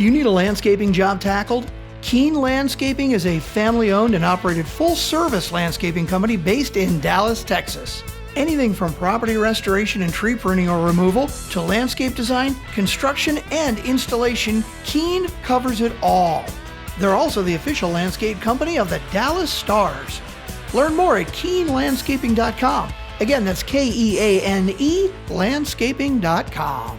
Do you need a landscaping job tackled? Keen Landscaping is a family-owned and operated full-service landscaping company based in Dallas, Texas. Anything from property restoration and tree pruning or removal to landscape design, construction, and installation, Keen covers it all. They're also the official landscape company of the Dallas Stars. Learn more at keenlandscaping.com. Again, that's Keane, landscaping.com.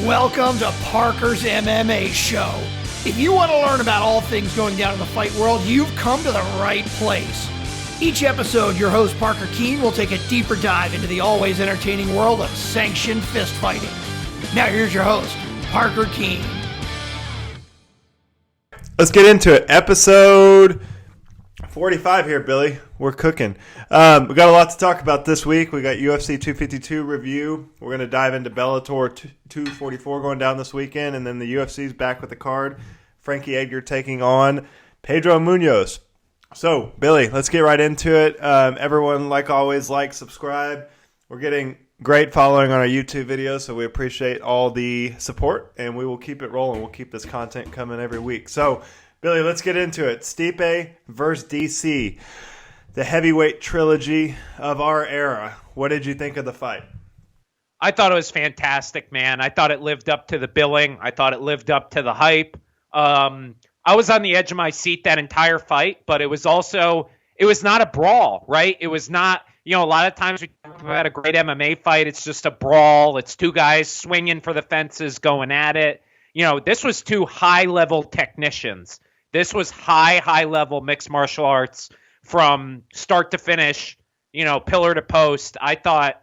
Welcome to Parker's MMA Show. If you want to learn about all things going down in the fight world, you've come to the right place. Each episode, your host Parker Keene will take a deeper dive into the always entertaining world of sanctioned fist fighting. Now here's your host, Parker Keene. Let's get into it. Episode 45 here, Billy. We're cooking. We got a lot to talk about this week. We got UFC 252 review. We're going to dive into Bellator 244 going down this weekend, and then the UFC's back with the card. Frankie Edgar taking on Pedro Munoz. So, Billy, let's get right into it. Everyone, like always, like, subscribe. We're getting great following on our YouTube videos, so we appreciate all the support, and we will keep it rolling. We'll keep this content coming every week. So, Billy, let's get into it. Stipe versus DC, the heavyweight trilogy of our era. What did you think of the fight? I thought it was fantastic, man. I thought it lived up to the billing. I thought it lived up to the hype. I was on the edge of my seat that entire fight, but it was not a brawl, right? It was not, a lot of times we talk about a great MMA fight. It's just a brawl. It's two guys swinging for the fences, going at it. This was two high-level technicians. This was high-level mixed martial arts from start to finish, pillar to post. I thought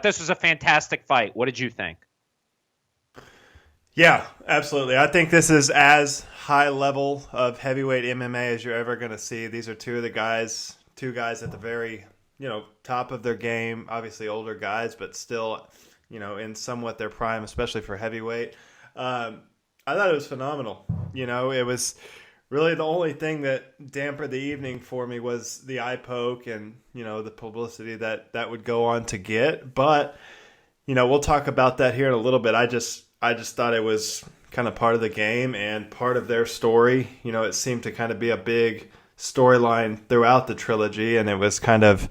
this was a fantastic fight. What did you think? Yeah, absolutely. I think this is as high level of heavyweight MMA as you're ever going to see. These are two guys at the very, top of their game. Obviously older guys, but still, in somewhat their prime, especially for heavyweight. I thought it was phenomenal. It was really the only thing that dampened the evening for me was the eye poke and, the publicity that would go on to get. But, we'll talk about that here in a little bit. I just thought it was kind of part of the game and part of their story. It seemed to kind of be a big storyline throughout the trilogy, and it was kind of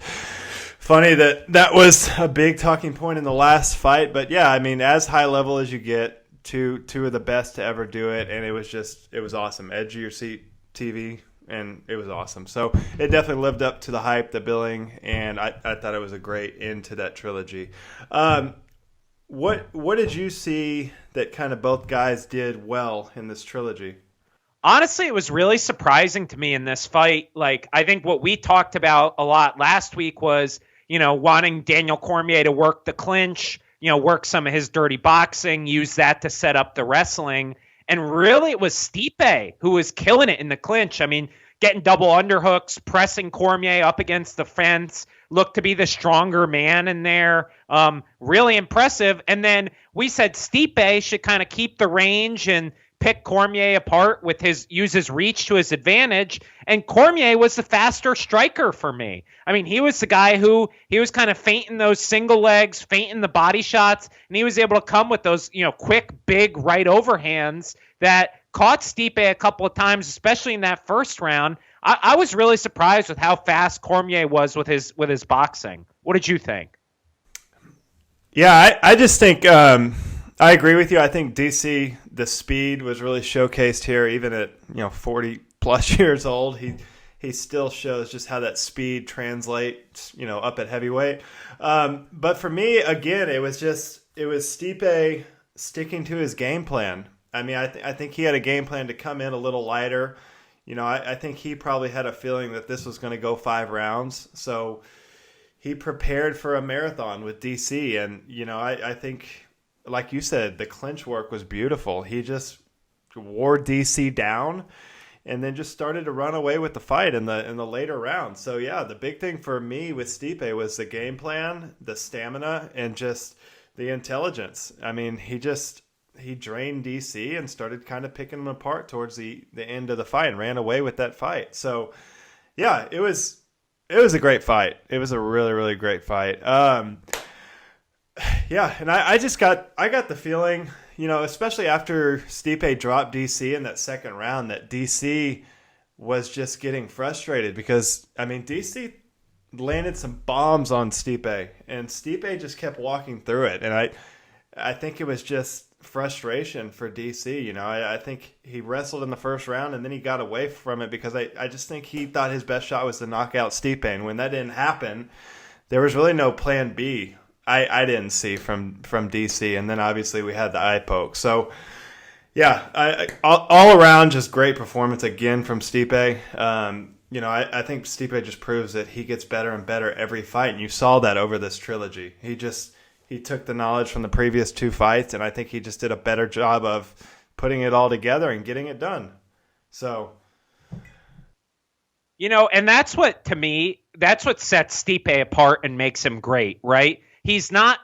funny that was a big talking point in the last fight. But yeah, I mean, as high level as you get, two of the best to ever do it, and it was awesome. Edge of your seat TV, and it was awesome. So it definitely lived up to the hype, the billing, and I thought it was a great end to that trilogy. What did you see that kind of both guys did well in this trilogy? Honestly, it was really surprising to me in this fight. Like, I think what we talked about a lot last week was, wanting Daniel Cormier to work the clinch, work some of his dirty boxing, use that to set up the wrestling. And really, it was Stipe who was killing it in the clinch. I mean, getting double underhooks, pressing Cormier up against the fence, looked to be the stronger man in there. Really impressive. And then we said Stipe should kind of keep the range and pick Cormier apart use his reach to his advantage. And Cormier was the faster striker for me. I mean, he was the guy who he was kind of feinting those single legs, feinting the body shots, and he was able to come with those, quick, big right overhands that caught Stipe a couple of times, especially in that first round. I was really surprised with how fast Cormier was with his boxing. What did you think? Yeah, I just think I agree with you. I think DC, the speed was really showcased here, even at 40 plus years old. He still shows just how that speed translates, up at heavyweight. But for me, again, it was Stipe sticking to his game plan. I mean, I think he had a game plan to come in a little lighter. I think he probably had a feeling that this was going to go 5 rounds. So he prepared for a marathon with DC. And, I think, like you said, the clinch work was beautiful. He just wore DC down and then just started to run away with the fight in the later rounds. So, yeah, the big thing for me with Stipe was the game plan, the stamina, and just the intelligence. I mean, he drained DC and started kind of picking him apart towards the end of the fight and ran away with that fight. So, yeah, it was It was a great fight. It was a really, really great fight. Yeah, and I got the feeling, especially after Stipe dropped DC in that second round, that DC was just getting frustrated because, DC landed some bombs on Stipe, and Stipe just kept walking through it. And I think it was just frustration for DC. I think he wrestled in the first round, and then he got away from it because I just think he thought his best shot was to knock out Stipe. And when that didn't happen, there was really no plan B. I didn't see from DC, and then obviously we had the eye poke. So, yeah, all around just great performance again from Stipe. I think Stipe just proves that he gets better and better every fight, and you saw that over this trilogy. He took the knowledge from the previous two fights, and I think he just did a better job of putting it all together and getting it done. So, and that's what sets Stipe apart and makes him great, right? He's not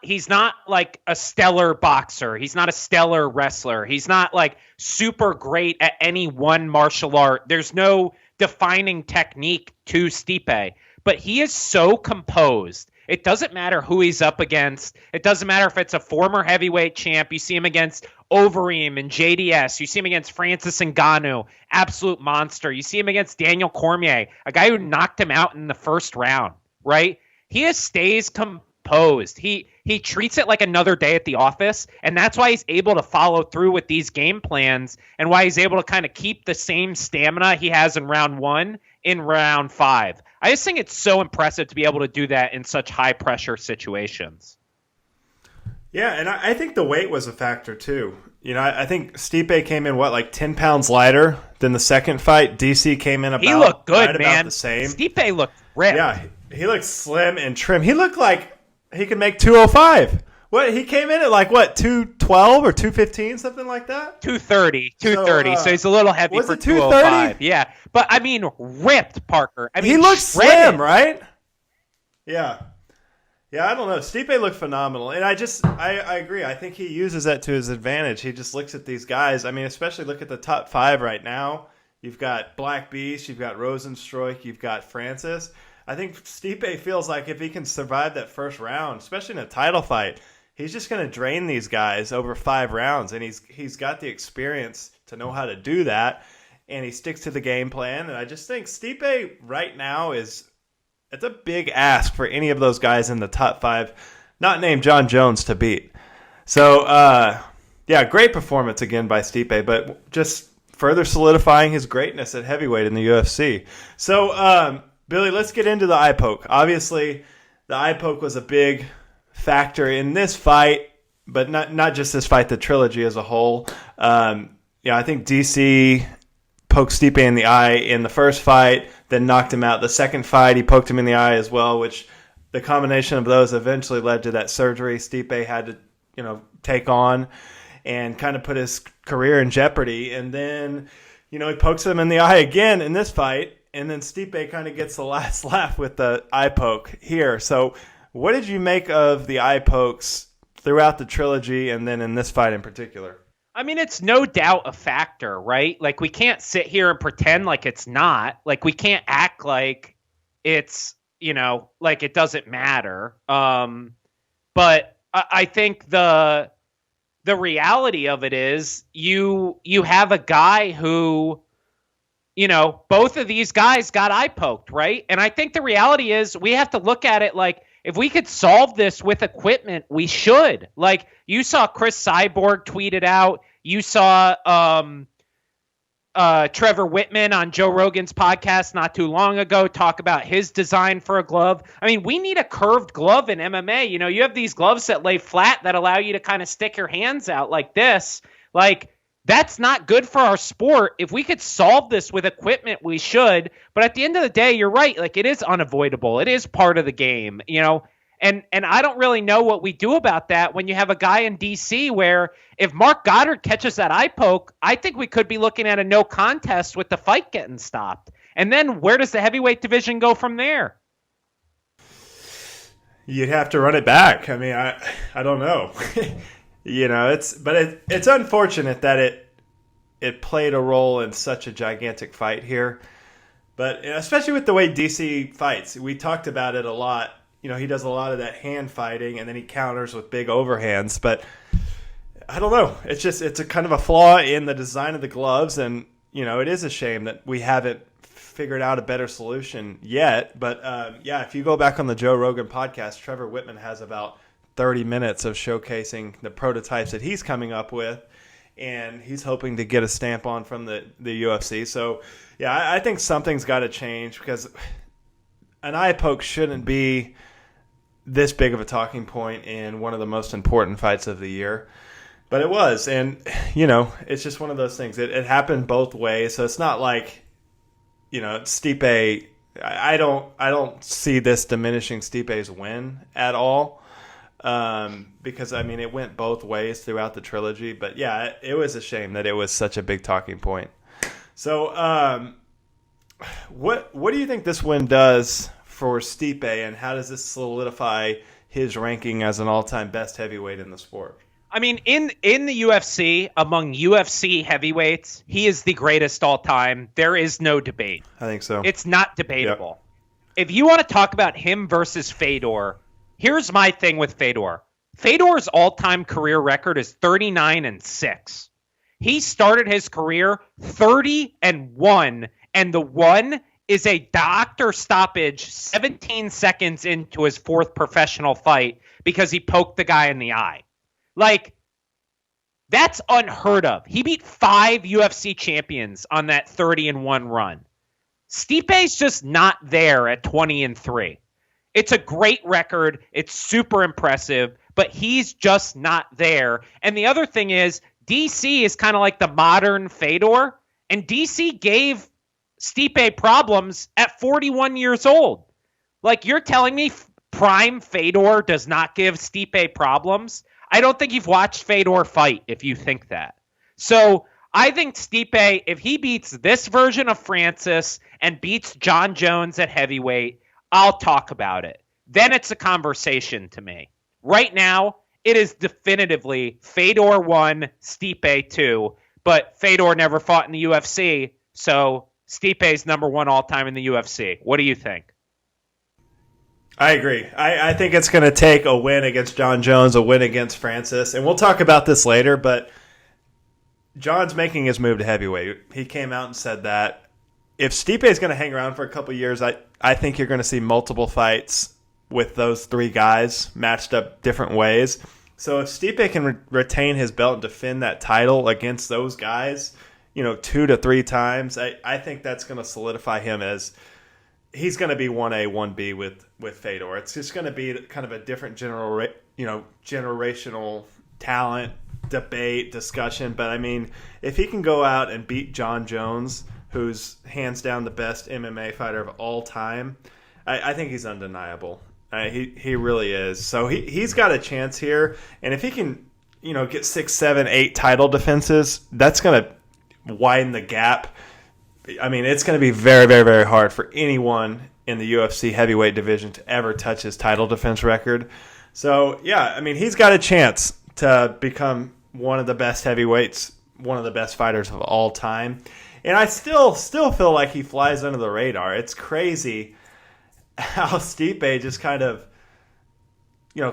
like a stellar boxer. He's not a stellar wrestler. He's not like super great at any one martial art. There's no defining technique to Stipe, but he is so composed. It doesn't matter who he's up against. It doesn't matter if it's a former heavyweight champ. You see him against Overeem and JDS. You see him against Francis Ngannou, absolute monster. You see him against Daniel Cormier, a guy who knocked him out in the first round, right? He stays composed. He treats it like another day at the office, and that's why he's able to follow through with these game plans and why he's able to kind of keep the same stamina he has in round 1 in round 5. I just think it's so impressive to be able to do that in such high-pressure situations. Yeah, and I think the weight was a factor too. I think Stipe came in, 10 pounds lighter than the second fight. DC came in he looked good, right man. About the same. Stipe looked ripped. Yeah, he looked slim and trim. He looked like he could make 205. What, he came in at 212 or 215, something like that? 230. So he's a little heavy for 205. Yeah. But ripped, Parker. He looks slim, right? Yeah. Yeah, I don't know. Stipe looked phenomenal. And I agree. I think he uses that to his advantage. He just looks at these guys. Especially look at the top 5 right now. You've got Black Beast, you've got Rosenstruik, you've got Francis. I think Stipe feels like if he can survive that first round, especially in a title fight, he's just going to drain these guys over 5 rounds, and he's got the experience to know how to do that, and he sticks to the game plan. And I just think Stipe right now it's a big ask for any of those guys in the top 5, not named Jon Jones, to beat. So, great performance again by Stipe, but just further solidifying his greatness at heavyweight in the UFC. So, Billy, let's get into the eye poke. Obviously, the eye poke was a big factor in this fight, but not just this fight, the trilogy as a whole. I think DC poked Stipe in the eye in the first fight, then knocked him out. The second fight, he poked him in the eye as well, which the combination of those eventually led to that surgery Stipe had to, take on and kind of put his career in jeopardy. And then, he pokes him in the eye again in this fight. And then Stipe kind of gets the last laugh with the eye poke here. So what did you make of the eye pokes throughout the trilogy and then in this fight in particular? It's no doubt a factor, right? Like, we can't sit here and pretend like it's not. Like, we can't act like it's, like it doesn't matter. But I think the reality of it is you have a guy who, both of these guys got eye poked, right? And I think the reality is we have to look at it like, if we could solve this with equipment, we should. Like, you saw Chris Cyborg tweet it out. You saw Trevor Whitman on Joe Rogan's podcast not too long ago talk about his design for a glove. We need a curved glove in MMA. You have these gloves that lay flat that allow you to kind of stick your hands out like this. Like, that's not good for our sport. If we could solve this with equipment, we should. But at the end of the day, you're right. Like, it is unavoidable. It is part of the game, And I don't really know what we do about that when you have a guy in DC where if Mark Goddard catches that eye poke, I think we could be looking at a no contest with the fight getting stopped. And then where does the heavyweight division go from there? You'd have to run it back. I don't know. It's unfortunate that it played a role in such a gigantic fight here. But especially with the way DC fights, we talked about it a lot. He does a lot of that hand fighting, and then he counters with big overhands. But I don't know. It's a kind of a flaw in the design of the gloves, and it is a shame that we haven't figured out a better solution yet. But if you go back on the Joe Rogan podcast, Trevor Whitman has about 30 minutes of showcasing the prototypes that he's coming up with, and he's hoping to get a stamp on from the UFC. So, yeah, I think something's got to change, because an eye poke shouldn't be this big of a talking point in one of the most important fights of the year. But it was, and, it's just one of those things. It happened both ways, so it's not like, Stipe, I don't see this diminishing Stipe's win at all. Because it went both ways throughout the trilogy, but yeah, it was a shame that it was such a big talking point. So, what do you think this win does for Stipe, and how does this solidify his ranking as an all-time best heavyweight in the sport? In the UFC, among UFC heavyweights, he is the greatest all time. There is no debate. I think so. It's not debatable. Yep. If you want to talk about him versus Fedor, here's my thing with Fedor. Fedor's all-time career record is 39-6. He started his career 30-1, and the one is a doctor stoppage 17 seconds into his fourth professional fight because he poked the guy in the eye. That's unheard of. He beat 5 UFC champions on that 30-1 run. Stipe's just not there at 20-3. It's a great record. It's super impressive, but he's just not there. And the other thing is, DC is kind of like the modern Fedor, and DC gave Stipe problems at 41 years old. You're telling me prime Fedor does not give Stipe problems? I don't think you've watched Fedor fight if you think that. So I think Stipe, if he beats this version of Francis and beats Jon Jones at heavyweight, I'll talk about it. Then it's a conversation to me. Right now, it is definitively Fedor 1, Stipe 2, but Fedor never fought in the UFC, so Stipe's number 1 all-time in the UFC. What do you think? I agree. I think it's going to take a win against Jon Jones, a win against Francis, and we'll talk about this later, but Jon's making his move to heavyweight. He came out and said that. If Stipe is going to hang around for a couple years, I think you're going to see multiple fights with those 3 guys matched up different ways. So if Stipe can retain his belt and defend that title against those guys, 2 to 3 times, I think that's going to solidify him as he's going to be 1A, 1B with Fedor. It's just going to be kind of a different generational talent debate discussion. But if he can go out and beat Jon Jones, who's hands down the best MMA fighter of all time, I think he's undeniable. He really is. So he's got a chance here, and if he can, get 6, 7, 8 title defenses, that's going to widen the gap. It's going to be very, very, very hard for anyone in the UFC heavyweight division to ever touch his title defense record. So yeah, he's got a chance to become one of the best heavyweights, one of the best fighters of all time. And I still feel like he flies under the radar. It's crazy how Stipe just kind of,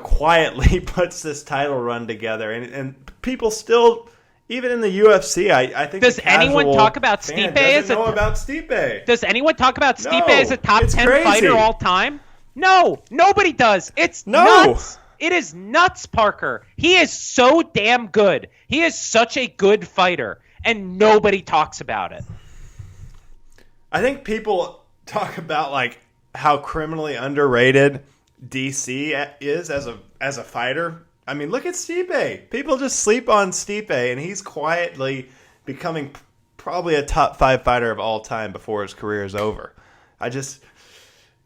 quietly puts this title run together. And people still, even in the UFC, I think does anyone talk about Stipe as a about Stipe? Does anyone talk about Stipe as a top 10 crazy. Fighter all time? No, nobody does. It's nuts. It is nuts, Parker. He is so damn good. He is such a good fighter, and nobody talks about it. I think people talk about how criminally underrated DC is as a fighter. Look at Stipe. People just sleep on Stipe, and he's quietly becoming probably a top 5 fighter of all time before his career is over.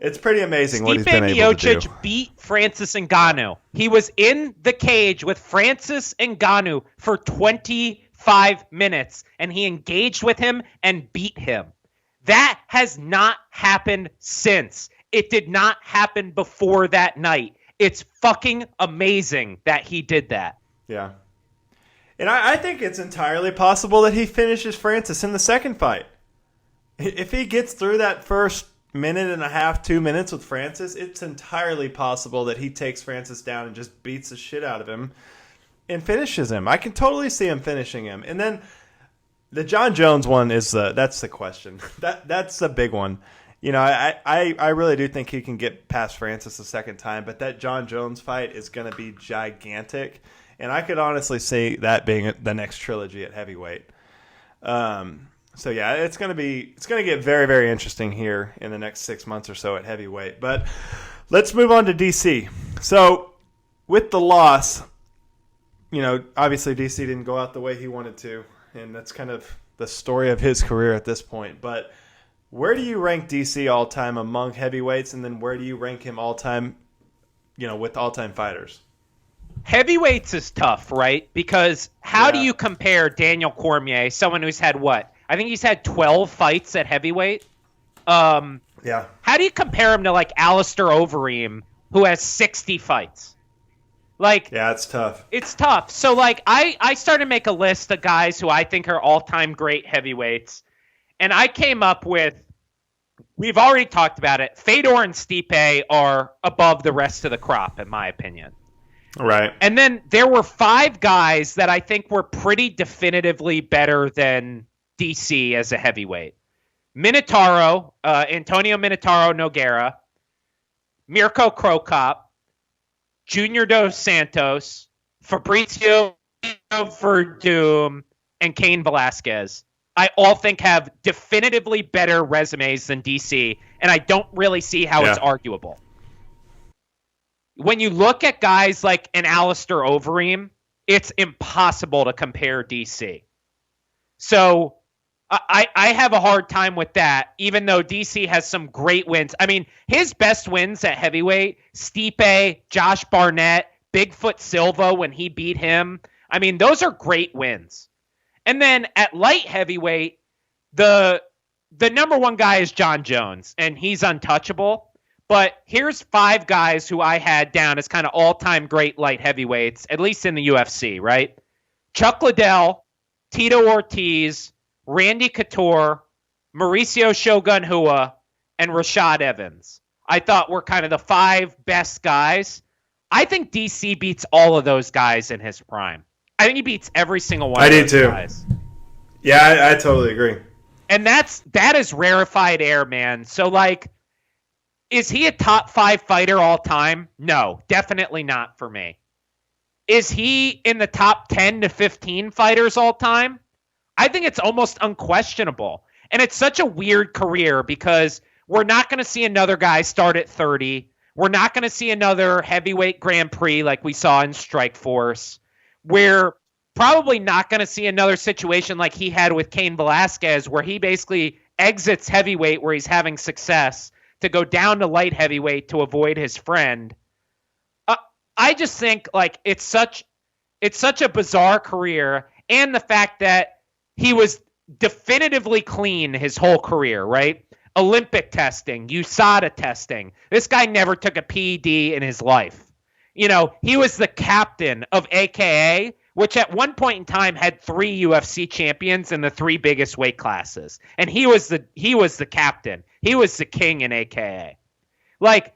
It's pretty amazing what he's been able to do. Stipe Miocic beat Francis Ngannou. He was in the cage with Francis Ngannou for 25 minutes, and he engaged with him and beat him. That has not happened since. It did not happen before that night. It's fucking amazing that he did that. Yeah. And I think it's entirely possible that he finishes Francis in the second fight. If he gets through that first minute and a half, 2 minutes with Francis, it's entirely possible that he takes Francis down and just beats the shit out of him and finishes him. I can totally see him finishing him. And then the Jon Jones one is that's the question. That's the big one. You know, I really do think he can get past Francis a second time, but that Jon Jones fight is going to be gigantic, and I could honestly see that being the next trilogy at heavyweight. So yeah, it's going to get very, very interesting here in the next 6 months or so at heavyweight. But let's move on to DC. So with the loss, you know, obviously DC didn't go out the way he wanted to, and that's kind of the story of his career at this point. But where do you rank DC all-time among heavyweights, and then where do you rank him all-time, you know, with all-time fighters? Heavyweights is tough, right? Because how do you compare Daniel Cormier, someone who's had what? I think he's had 12 fights at heavyweight. Yeah. How do you compare him to, like, Alistair Overeem, who has 60 fights? Like, yeah, it's tough. It's tough. So, like, I started to make a list of guys who I think are all-time great heavyweights, and I came up with, we've already talked about it, Fedor and Stipe are above the rest of the crop, in my opinion. Right. And then there were 5 guys that I think were pretty definitively better than DC as a heavyweight. Minotauro, Antonio Minotauro Nogueira, Mirko Krokop, Junior Dos Santos, Fabrizio Verdum, and Cain Velasquez. I all think have definitively better resumes than DC, and I don't really see how it's arguable. When you look at guys like an Alistair Overeem, it's impossible to compare DC. So I have a hard time with that, even though DC has some great wins. I mean, his best wins at heavyweight, Stipe, Josh Barnett, Bigfoot Silva when he beat him. I mean, those are great wins. And then at light heavyweight, the number one guy is Jon Jones, and he's untouchable. But here's 5 guys who I had down as kind of all-time great light heavyweights, at least in the UFC, right? Chuck Liddell, Tito Ortiz, Randy Couture, Mauricio Shogun Rua, and Rashad Evans. I thought were kind of the 5 best guys. I think DC beats all of those guys in his prime. I think he beats every single one of those guys. Yeah, I totally agree. And that is rarefied air, man. So, like, is he a top 5 fighter all time? No, definitely not for me. Is he in the top 10 to 15 fighters all time? I think it's almost unquestionable. And it's such a weird career because we're not going to see another guy start at 30. We're not going to see another heavyweight Grand Prix like we saw in Strikeforce. We're probably not going to see another situation like he had with Cain Velasquez where he basically exits heavyweight where he's having success to go down to light heavyweight to avoid his friend. I just think like it's such a bizarre career, and the fact that he was definitively clean his whole career, right? Olympic testing, USADA testing. This guy never took a PED in his life. You know, he was the captain of AKA, which at one point in time had 3 UFC champions in the 3 biggest weight classes. And he was the captain. He was the king in AKA. Like,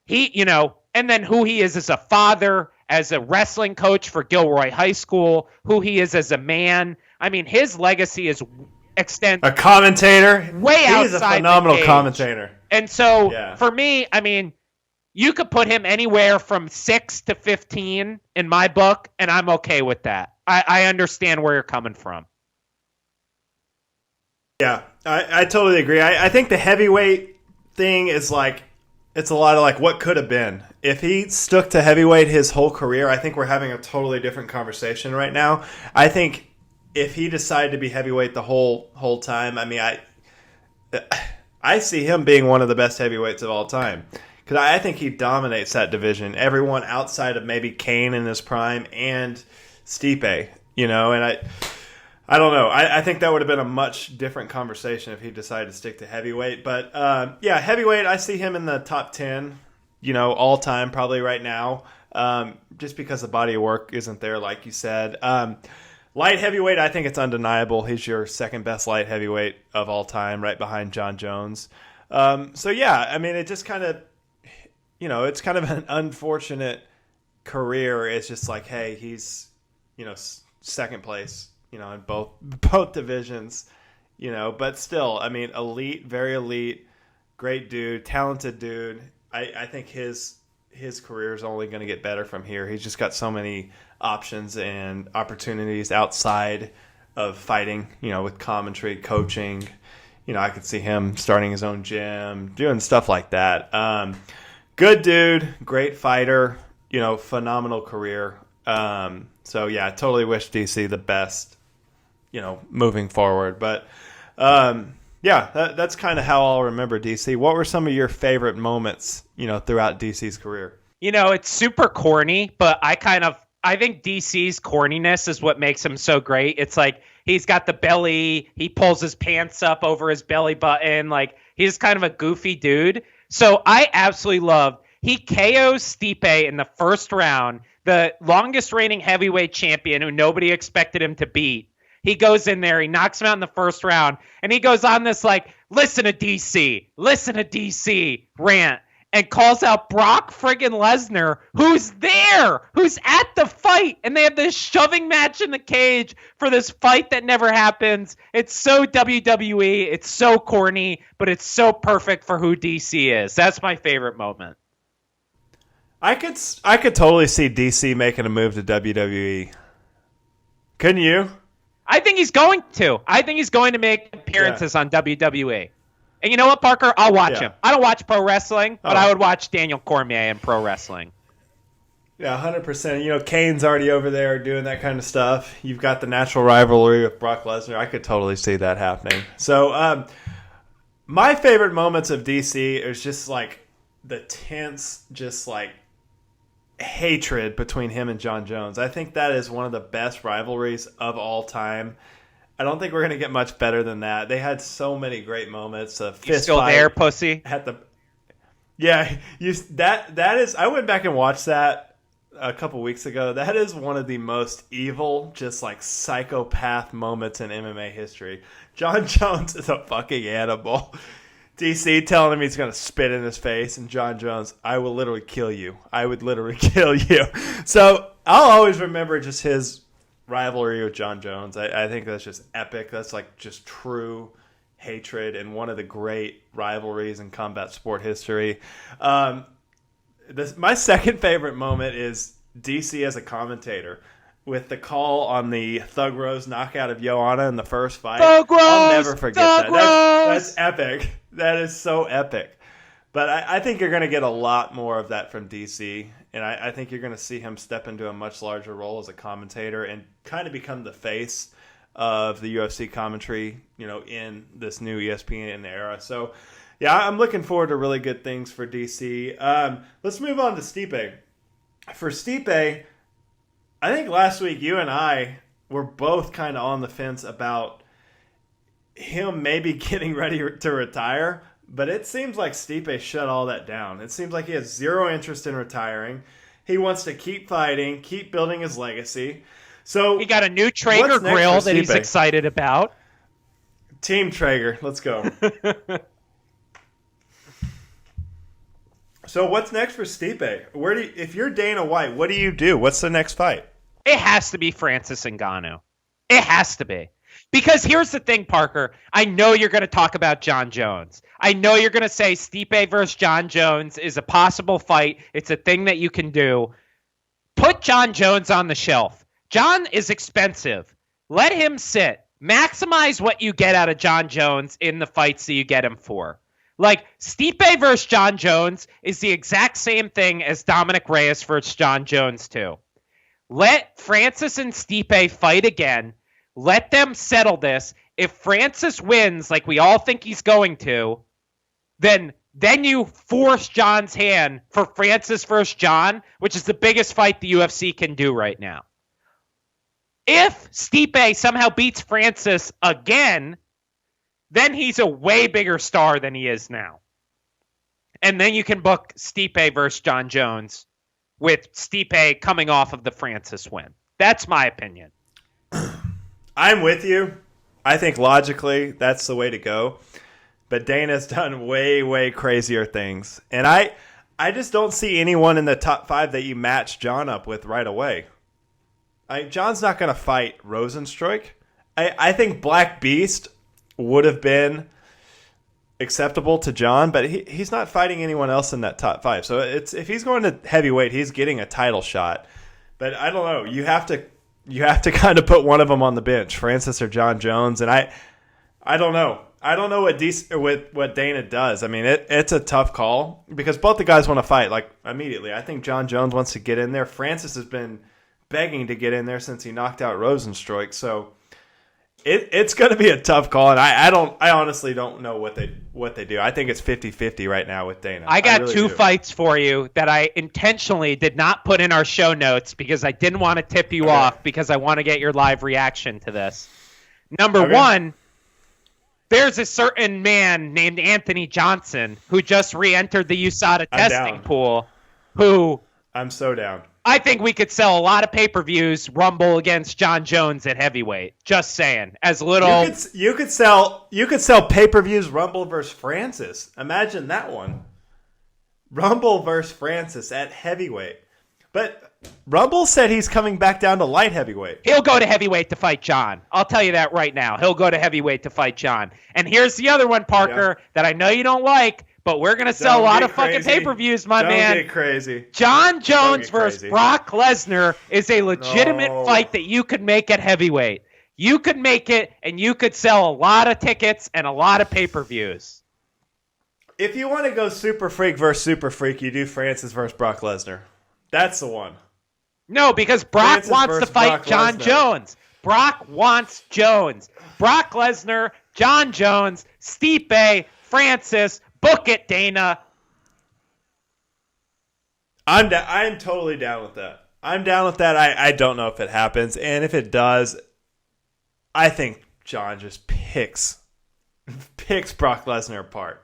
and then who he is as a father, as a wrestling coach for Gilroy High School, who he is as a man. I mean, his legacy is extends a commentator, way outside. He's a phenomenal commentator. And so for me, I mean, you could put him anywhere from 6 to 15 in my book, and I'm okay with that. I understand where you're coming from. Yeah, I totally agree. I think the heavyweight thing is like, it's a lot of like what could have been. If he stuck to heavyweight his whole career, I think we're having a totally different conversation right now. I think if he decided to be heavyweight the whole time, I mean, I see him being one of the best heavyweights of all time. Because I think he dominates that division. Everyone outside of maybe Cain in his prime and Stipe, and I don't know. I think that would have been a much different conversation if he decided to stick to heavyweight. But, heavyweight, I see him in the top 10, all time probably right now, just because the body of work isn't there, like you said. Light heavyweight, I think it's undeniable. He's your second best light heavyweight of all time, right behind Jon Jones. So yeah, I mean, it just kind of, it's kind of an unfortunate career. It's just like, hey, he's, second place, in both divisions, but still, I mean, elite, very elite, great dude, talented dude. I think his career is only going to get better from here. He's just got so many options and opportunities outside of fighting, with commentary, coaching. I could see him starting his own gym, doing stuff like that. Good dude, great fighter, phenomenal career. So yeah, I totally wish DC the best, moving forward. But yeah, that's kind of how I'll remember DC. What were some of your favorite moments, throughout DC's career? It's super corny, but I think DC's corniness is what makes him so great. It's like he's got the belly, he pulls his pants up over his belly button, like he's kind of a goofy dude. So I absolutely loved he KOs Stipe in the first round, the longest reigning heavyweight champion who nobody expected him to beat. He goes in there, he knocks him out in the first round, and he goes on this listen to DC rant, and calls out Brock friggin' Lesnar, who's there, who's at the fight, and they have this shoving match in the cage for this fight that never happens. It's so WWE, it's so corny, but it's so perfect for who DC is. That's my favorite moment. I could totally see DC making a move to WWE. Couldn't you? I think he's going to. I think he's going to make appearances on WWE. And you know what, Parker? I'll watch him. I don't watch pro wrestling, but I would watch Daniel Cormier in pro wrestling. Yeah, 100%. Kane's already over there doing that kind of stuff. You've got the natural rivalry with Brock Lesnar. I could totally see that happening. So my favorite moments of DC is just the tense, just hatred between him and Jon Jones. I think that is one of the best rivalries of all time. I don't think we're going to get much better than that. They had so many great moments. You still there, pussy? Yeah, that is. I went back and watched that a couple weeks ago. That is one of the most evil, just psychopath moments in MMA history. Jon Jones is a fucking animal. DC telling him he's going to spit in his face, and Jon Jones, I will literally kill you. I would literally kill you. So I'll always remember just his rivalry with Jon Jones. I think that's just epic. That's just true hatred and one of the great rivalries in combat sport history. My second favorite moment is DC as a commentator with the call on the Thug Rose knockout of Joanna in the first fight. Thug Rose! I'll never forget Thug that. Rose! That's epic. That is so epic. But I think you're going to get a lot more of that from DC, and I think you're going to see him step into a much larger role as a commentator and kind of become the face of the UFC commentary, in this new ESPN era. So, yeah, I'm looking forward to really good things for DC. Let's move on to Stipe. For Stipe, I think last week you and I were both kind of on the fence about him maybe getting ready to retire, but it seems like Stipe shut all that down. It seems like he has zero interest in retiring. He wants to keep fighting, keep building his legacy. So he got a new Traeger grill that he's excited about. Team Traeger, let's go. So what's next for Stipe? If you're Dana White, what do you do? What's the next fight? It has to be Francis Ngannou. It has to be. Because here's the thing, Parker. I know you're going to talk about Jon Jones. I know you're going to say Stipe versus Jon Jones is a possible fight. It's a thing that you can do. Put Jon Jones on the shelf. Jon is expensive. Let him sit. Maximize what you get out of Jon Jones in the fights that you get him for. Stipe versus Jon Jones is the exact same thing as Dominic Reyes versus Jon Jones, too. Let Francis and Stipe fight again. Let them settle this. If Francis wins, like we all think he's going to, then you force Jon's hand for Francis versus Jon, which is the biggest fight the UFC can do right now. If Stipe somehow beats Francis again, then he's a way bigger star than he is now. And then you can book Stipe versus Jon Jones with Stipe coming off of the Francis win. That's my opinion. I'm with you. I think logically that's the way to go. But Dana's done way, way crazier things. And I just don't see anyone in the top 5 that you match Jon up with right away. Jon's not going to fight Rosenstruik. I think Black Beast would have been acceptable to Jon, but he's not fighting anyone else in that top 5. So if he's going to heavyweight, he's getting a title shot. But I don't know. You have to kind of put one of them on the bench, Francis or Jon Jones, and I don't know. I don't know what Dana does. I mean, it's a tough call because both the guys want to fight like immediately. I think Jon Jones wants to get in there. Francis has been begging to get in there since he knocked out Rosenstruik. So it's going to be a tough call, and I honestly don't know what they do. I think it's 50-50 right now with Dana. I got really two fights for you that I intentionally did not put in our show notes because I didn't want to tip you off because I want to get your live reaction to this. Number one. There's a certain man named Anthony Johnson who just re-entered the USADA testing pool who... I'm so down. I think we could sell a lot of pay-per-views Rumble against Jon Jones at heavyweight. Just saying. As little... You could sell pay-per-views Rumble versus Francis. Imagine that one. Rumble versus Francis at heavyweight. But Rumble said he's coming back down to light heavyweight. He'll go to heavyweight to fight Jon. I'll tell you that right now. He'll go to heavyweight to fight Jon. And here's the other one, Parker, that I know you don't like, but we're going to sell a lot of fucking pay-per-views, my man. Don't get crazy. Jon Jones versus Brock Lesnar is a legitimate fight that you could make at heavyweight. You could make it, and you could sell a lot of tickets and a lot of pay-per-views. If you want to go Super Freak versus Super Freak, you do Francis versus Brock Lesnar. That's the one. No, because Brock wants to fight Jon Jones. Brock wants Jones. Brock Lesnar, Jon Jones, Stipe, Francis. Book it, Dana. I'm totally down with that. I'm down with that. I don't know if it happens. And if it does, I think Jon just picks Brock Lesnar apart.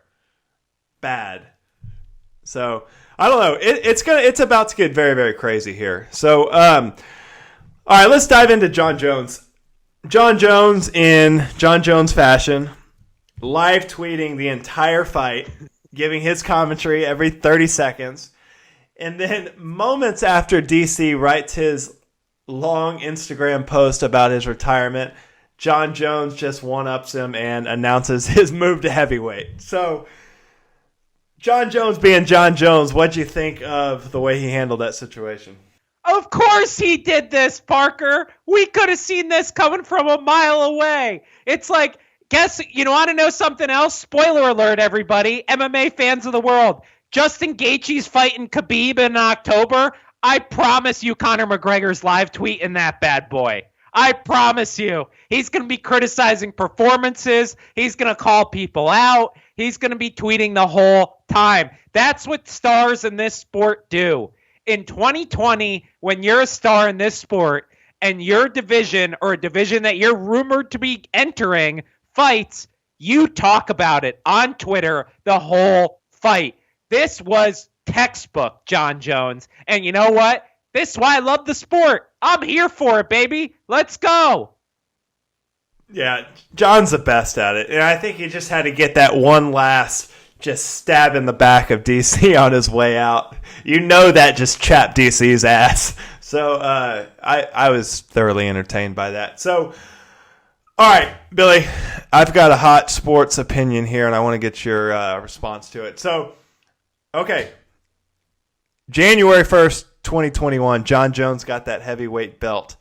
Bad. So... I don't know. It's about to get very, very crazy here. So, all right, let's dive into Jon Jones. Jon Jones in Jon Jones fashion, live tweeting the entire fight, giving his commentary every 30 seconds. And then moments after DC writes his long Instagram post about his retirement, Jon Jones just one-ups him and announces his move to heavyweight. So... Jon Jones being Jon Jones, what'd you think of the way he handled that situation? Of course he did this, Parker. We could have seen this coming from a mile away. It's like, you want to know something else? Spoiler alert, everybody. MMA fans of the world. Justin Gaethje's fighting Khabib in October. I promise you Conor McGregor's live tweeting that bad boy. I promise you. He's going to be criticizing performances. He's going to call people out. He's going to be tweeting the whole time. That's what stars in this sport do. In 2020, when you're a star in this sport and your division or a division that you're rumored to be entering fights, you talk about it on Twitter the whole fight. This was textbook, Jon Jones. And you know what? This is why I love the sport. I'm here for it, baby. Let's go. Yeah, Jon's the best at it. And I think he just had to get that one last just stab in the back of DC on his way out. You know that just chapped DC's ass. So I was thoroughly entertained by that. So, all right, Billy, I've got a hot sports opinion here, and I want to get your response to it. So, okay, January 1st, 2021, Jon Jones got that heavyweight belt.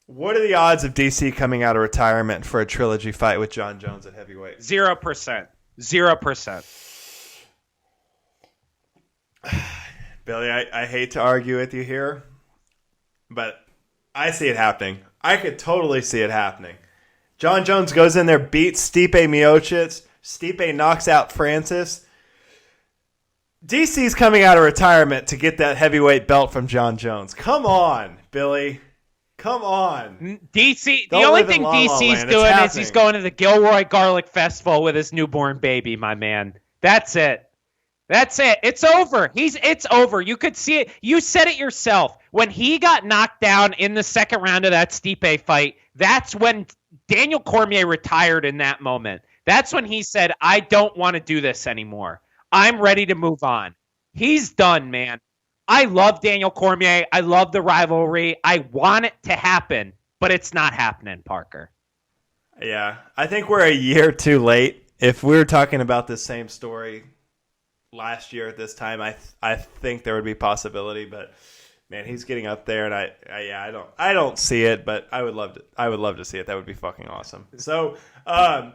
What are the odds of DC coming out of retirement for a trilogy fight with Jon Jones at heavyweight? 0%. 0%. Billy, I hate to argue with you here, but I see it happening. I could totally see it happening. Jon Jones goes in there, beats Stipe Miocic. Stipe knocks out Francis. DC's coming out of retirement to get that heavyweight belt from Jon Jones. Come on, Billy. Come on. DC. The only thing DC's doing is he's going to the Gilroy Garlic Festival with his newborn baby, my man. That's it. That's it. It's over. It's over. You could see it. You said it yourself. When he got knocked down in the second round of that Stipe fight, that's when Daniel Cormier retired in that moment. That's when he said, I don't want to do this anymore. I'm ready to move on. He's done, man. I love Daniel Cormier. I love the rivalry. I want it to happen, but it's not happening, Parker. Yeah, I think we're a year too late. If we were talking about this same story last year at this time, I think there would be possibility, but man, he's getting up there, and I don't see it, but I would love to see it. That would be fucking awesome. So, all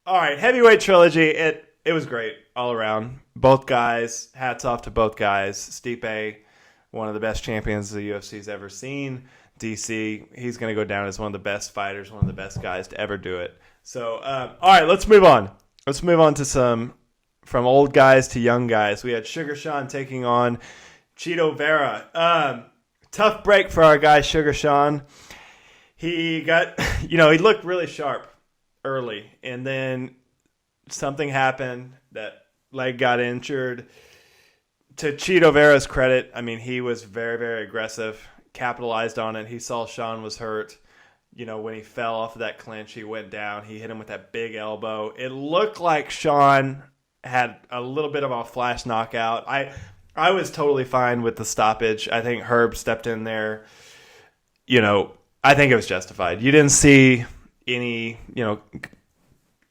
right, heavyweight trilogy. It was great all around. Both guys, hats off to both guys. Stipe, one of the best champions the UFC's ever seen. DC, he's going to go down as one of the best fighters, one of the best guys to ever do it. So, all right, let's move on. Let's move on to some from old guys to young guys. We had Sugar Sean taking on Chito Vera. Tough break for our guy Sugar Sean. He got, he looked really sharp early, and then something happened. That leg got injured. To Chito Vera's credit, I mean, he was very, very aggressive, capitalized on it. He saw Sean was hurt. When he fell off of that clinch, he went down. He hit him with that big elbow. It looked like Sean had a little bit of a flash knockout. I was totally fine with the stoppage. I think Herb stepped in there. I think it was justified. You didn't see any debate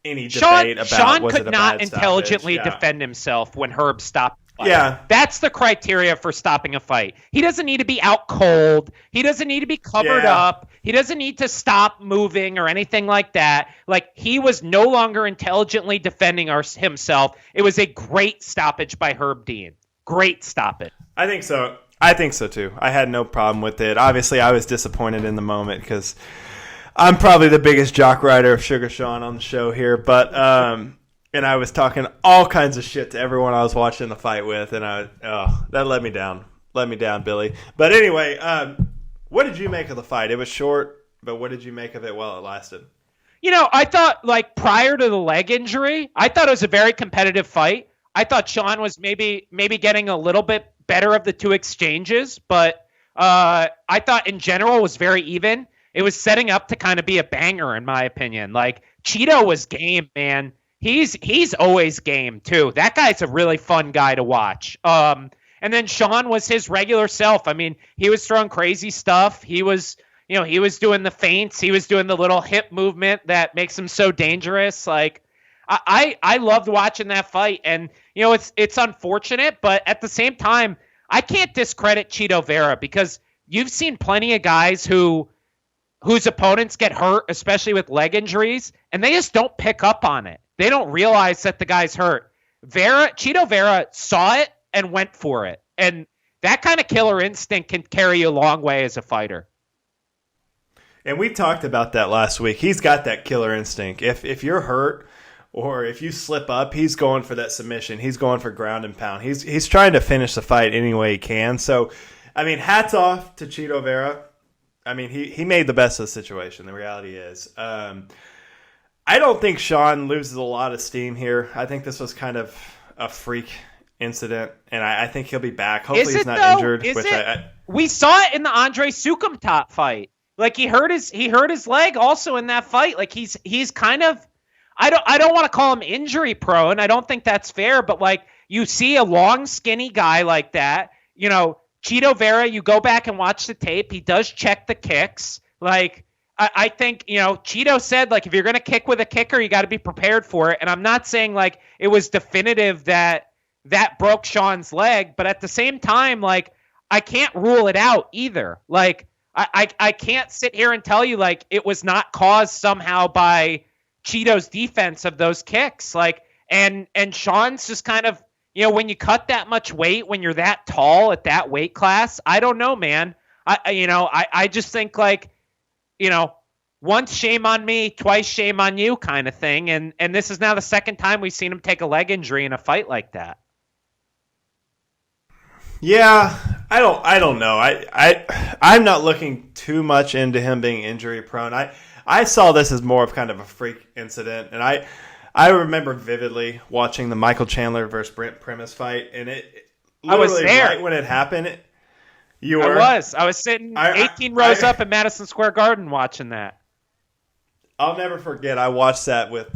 about Sean was could it a not bad intelligently stoppage. defend himself when Herb stopped. Yeah. That's the criteria for stopping a fight. He doesn't need to be out cold. He doesn't need to be covered up. He doesn't need to stop moving or anything like that. Like, he was no longer intelligently defending himself. It was a great stoppage by Herb Dean. Great stoppage. I think so. I think so, too. I had no problem with it. Obviously, I was disappointed in the moment because I'm probably the biggest jock rider of Sugar Sean on the show here, but and I was talking all kinds of shit to everyone I was watching the fight with, and that let me down. Let me down, Billy. But anyway, what did you make of the fight? It was short, but what did you make of it while it lasted? I thought, like, prior to the leg injury, I thought it was a very competitive fight. I thought Sean was maybe getting a little bit better of the two exchanges, but I thought in general it was very even. It was setting up to kind of be a banger, in my opinion. Like, Chito was game, man. He's always game too. That guy's a really fun guy to watch. And then Sean was his regular self. I mean, he was throwing crazy stuff. He was doing the feints. He was doing the little hip movement that makes him so dangerous. Like, I loved watching that fight. And it's unfortunate, but at the same time, I can't discredit Chito Vera because you've seen plenty of guys whose opponents get hurt, especially with leg injuries, and they just don't pick up on it. They don't realize that the guy's hurt. Chito Vera saw it and went for it. And that kind of killer instinct can carry you a long way as a fighter. And we talked about that last week. He's got that killer instinct. If you're hurt or if you slip up, he's going for that submission. He's going for ground and pound. He's trying to finish the fight any way he can. So, I mean, hats off to Chito Vera. I mean, he made the best of the situation. The reality is. I don't think Sean loses a lot of steam here. I think this was kind of a freak incident, and I think he'll be back. Hopefully he's not injured. We saw it in the Andre Sukumtat fight. Like, he hurt his leg also in that fight. Like, he's kind of, I don't want to call him injury prone. I don't think that's fair, but like, you see a long, skinny guy like that, Chito Vera, you go back and watch the tape. He does check the kicks. Like, I think, Chito said, like, if you're going to kick with a kicker, you got to be prepared for it. And I'm not saying, like, it was definitive that broke Sean's leg. But at the same time, like, I can't rule it out either. Like, I can't sit here and tell you, like, it was not caused somehow by Chito's defense of those kicks. Like, and Sean's just kind of, when you cut that much weight, when you're that tall at that weight class, I don't know, man. I just think, like, once shame on me, twice shame on you kind of thing. And this is now the second time we've seen him take a leg injury in a fight like that. Yeah, I don't know. I'm not looking too much into him being injury prone. I saw this as more of kind of a freak incident, and I remember vividly watching the Michael Chandler versus Brent Primus fight, and I was literally there right when it happened. I was sitting 18 rows up in Madison Square Garden watching that. I'll never forget. I watched that with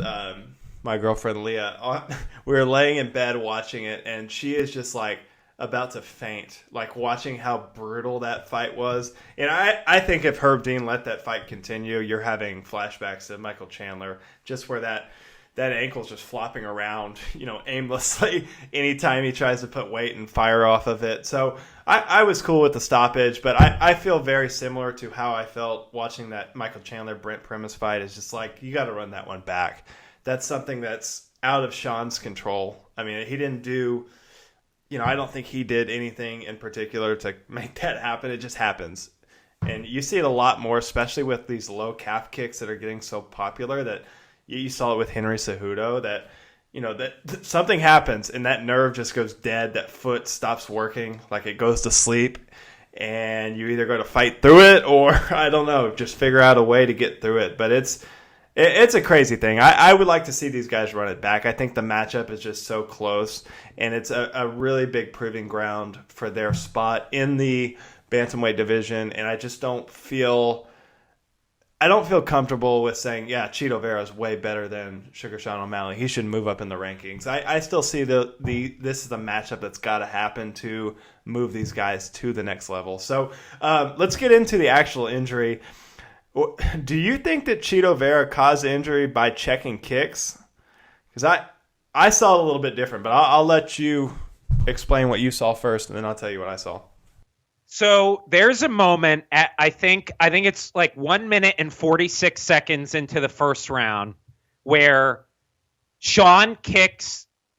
my girlfriend Leah. We were laying in bed watching it, and she is just like about to faint, like watching how brutal that fight was. And I think if Herb Dean let that fight continue, you're having flashbacks of Michael Chandler, just where that ankle's just flopping around, aimlessly anytime he tries to put weight and fire off of it. So I was cool with the stoppage, but I feel very similar to how I felt watching that Michael Chandler Brent Primus fight. Is just like, you got to run that one back. That's something that's out of Sean's control. I mean, he didn't do, I don't think he did anything in particular to make that happen. It just happens. And you see it a lot more, especially with these low calf kicks that are getting so popular, that you saw it with Henry Cejudo, that that something happens and that nerve just goes dead. That foot stops working, like it goes to sleep, and you either go to fight through it or I don't know, just figure out a way to get through it. But it's a crazy thing. I would like to see these guys run it back. I think the matchup is just so close, and it's a really big proving ground for their spot in the bantamweight division. And I just don't feel comfortable with saying, yeah, Chito Vera is way better than Sugar Sean O'Malley. He should move up in the rankings. I still see this is the matchup that's got to happen to move these guys to the next level. So let's get into the actual injury. Do you think that Chito Vera caused the injury by checking kicks? Because I saw it a little bit different, but I'll let you explain what you saw first, and then I'll tell you what I saw. So there's a moment at I think it's like 1 minute and 46 seconds into the first round where Sean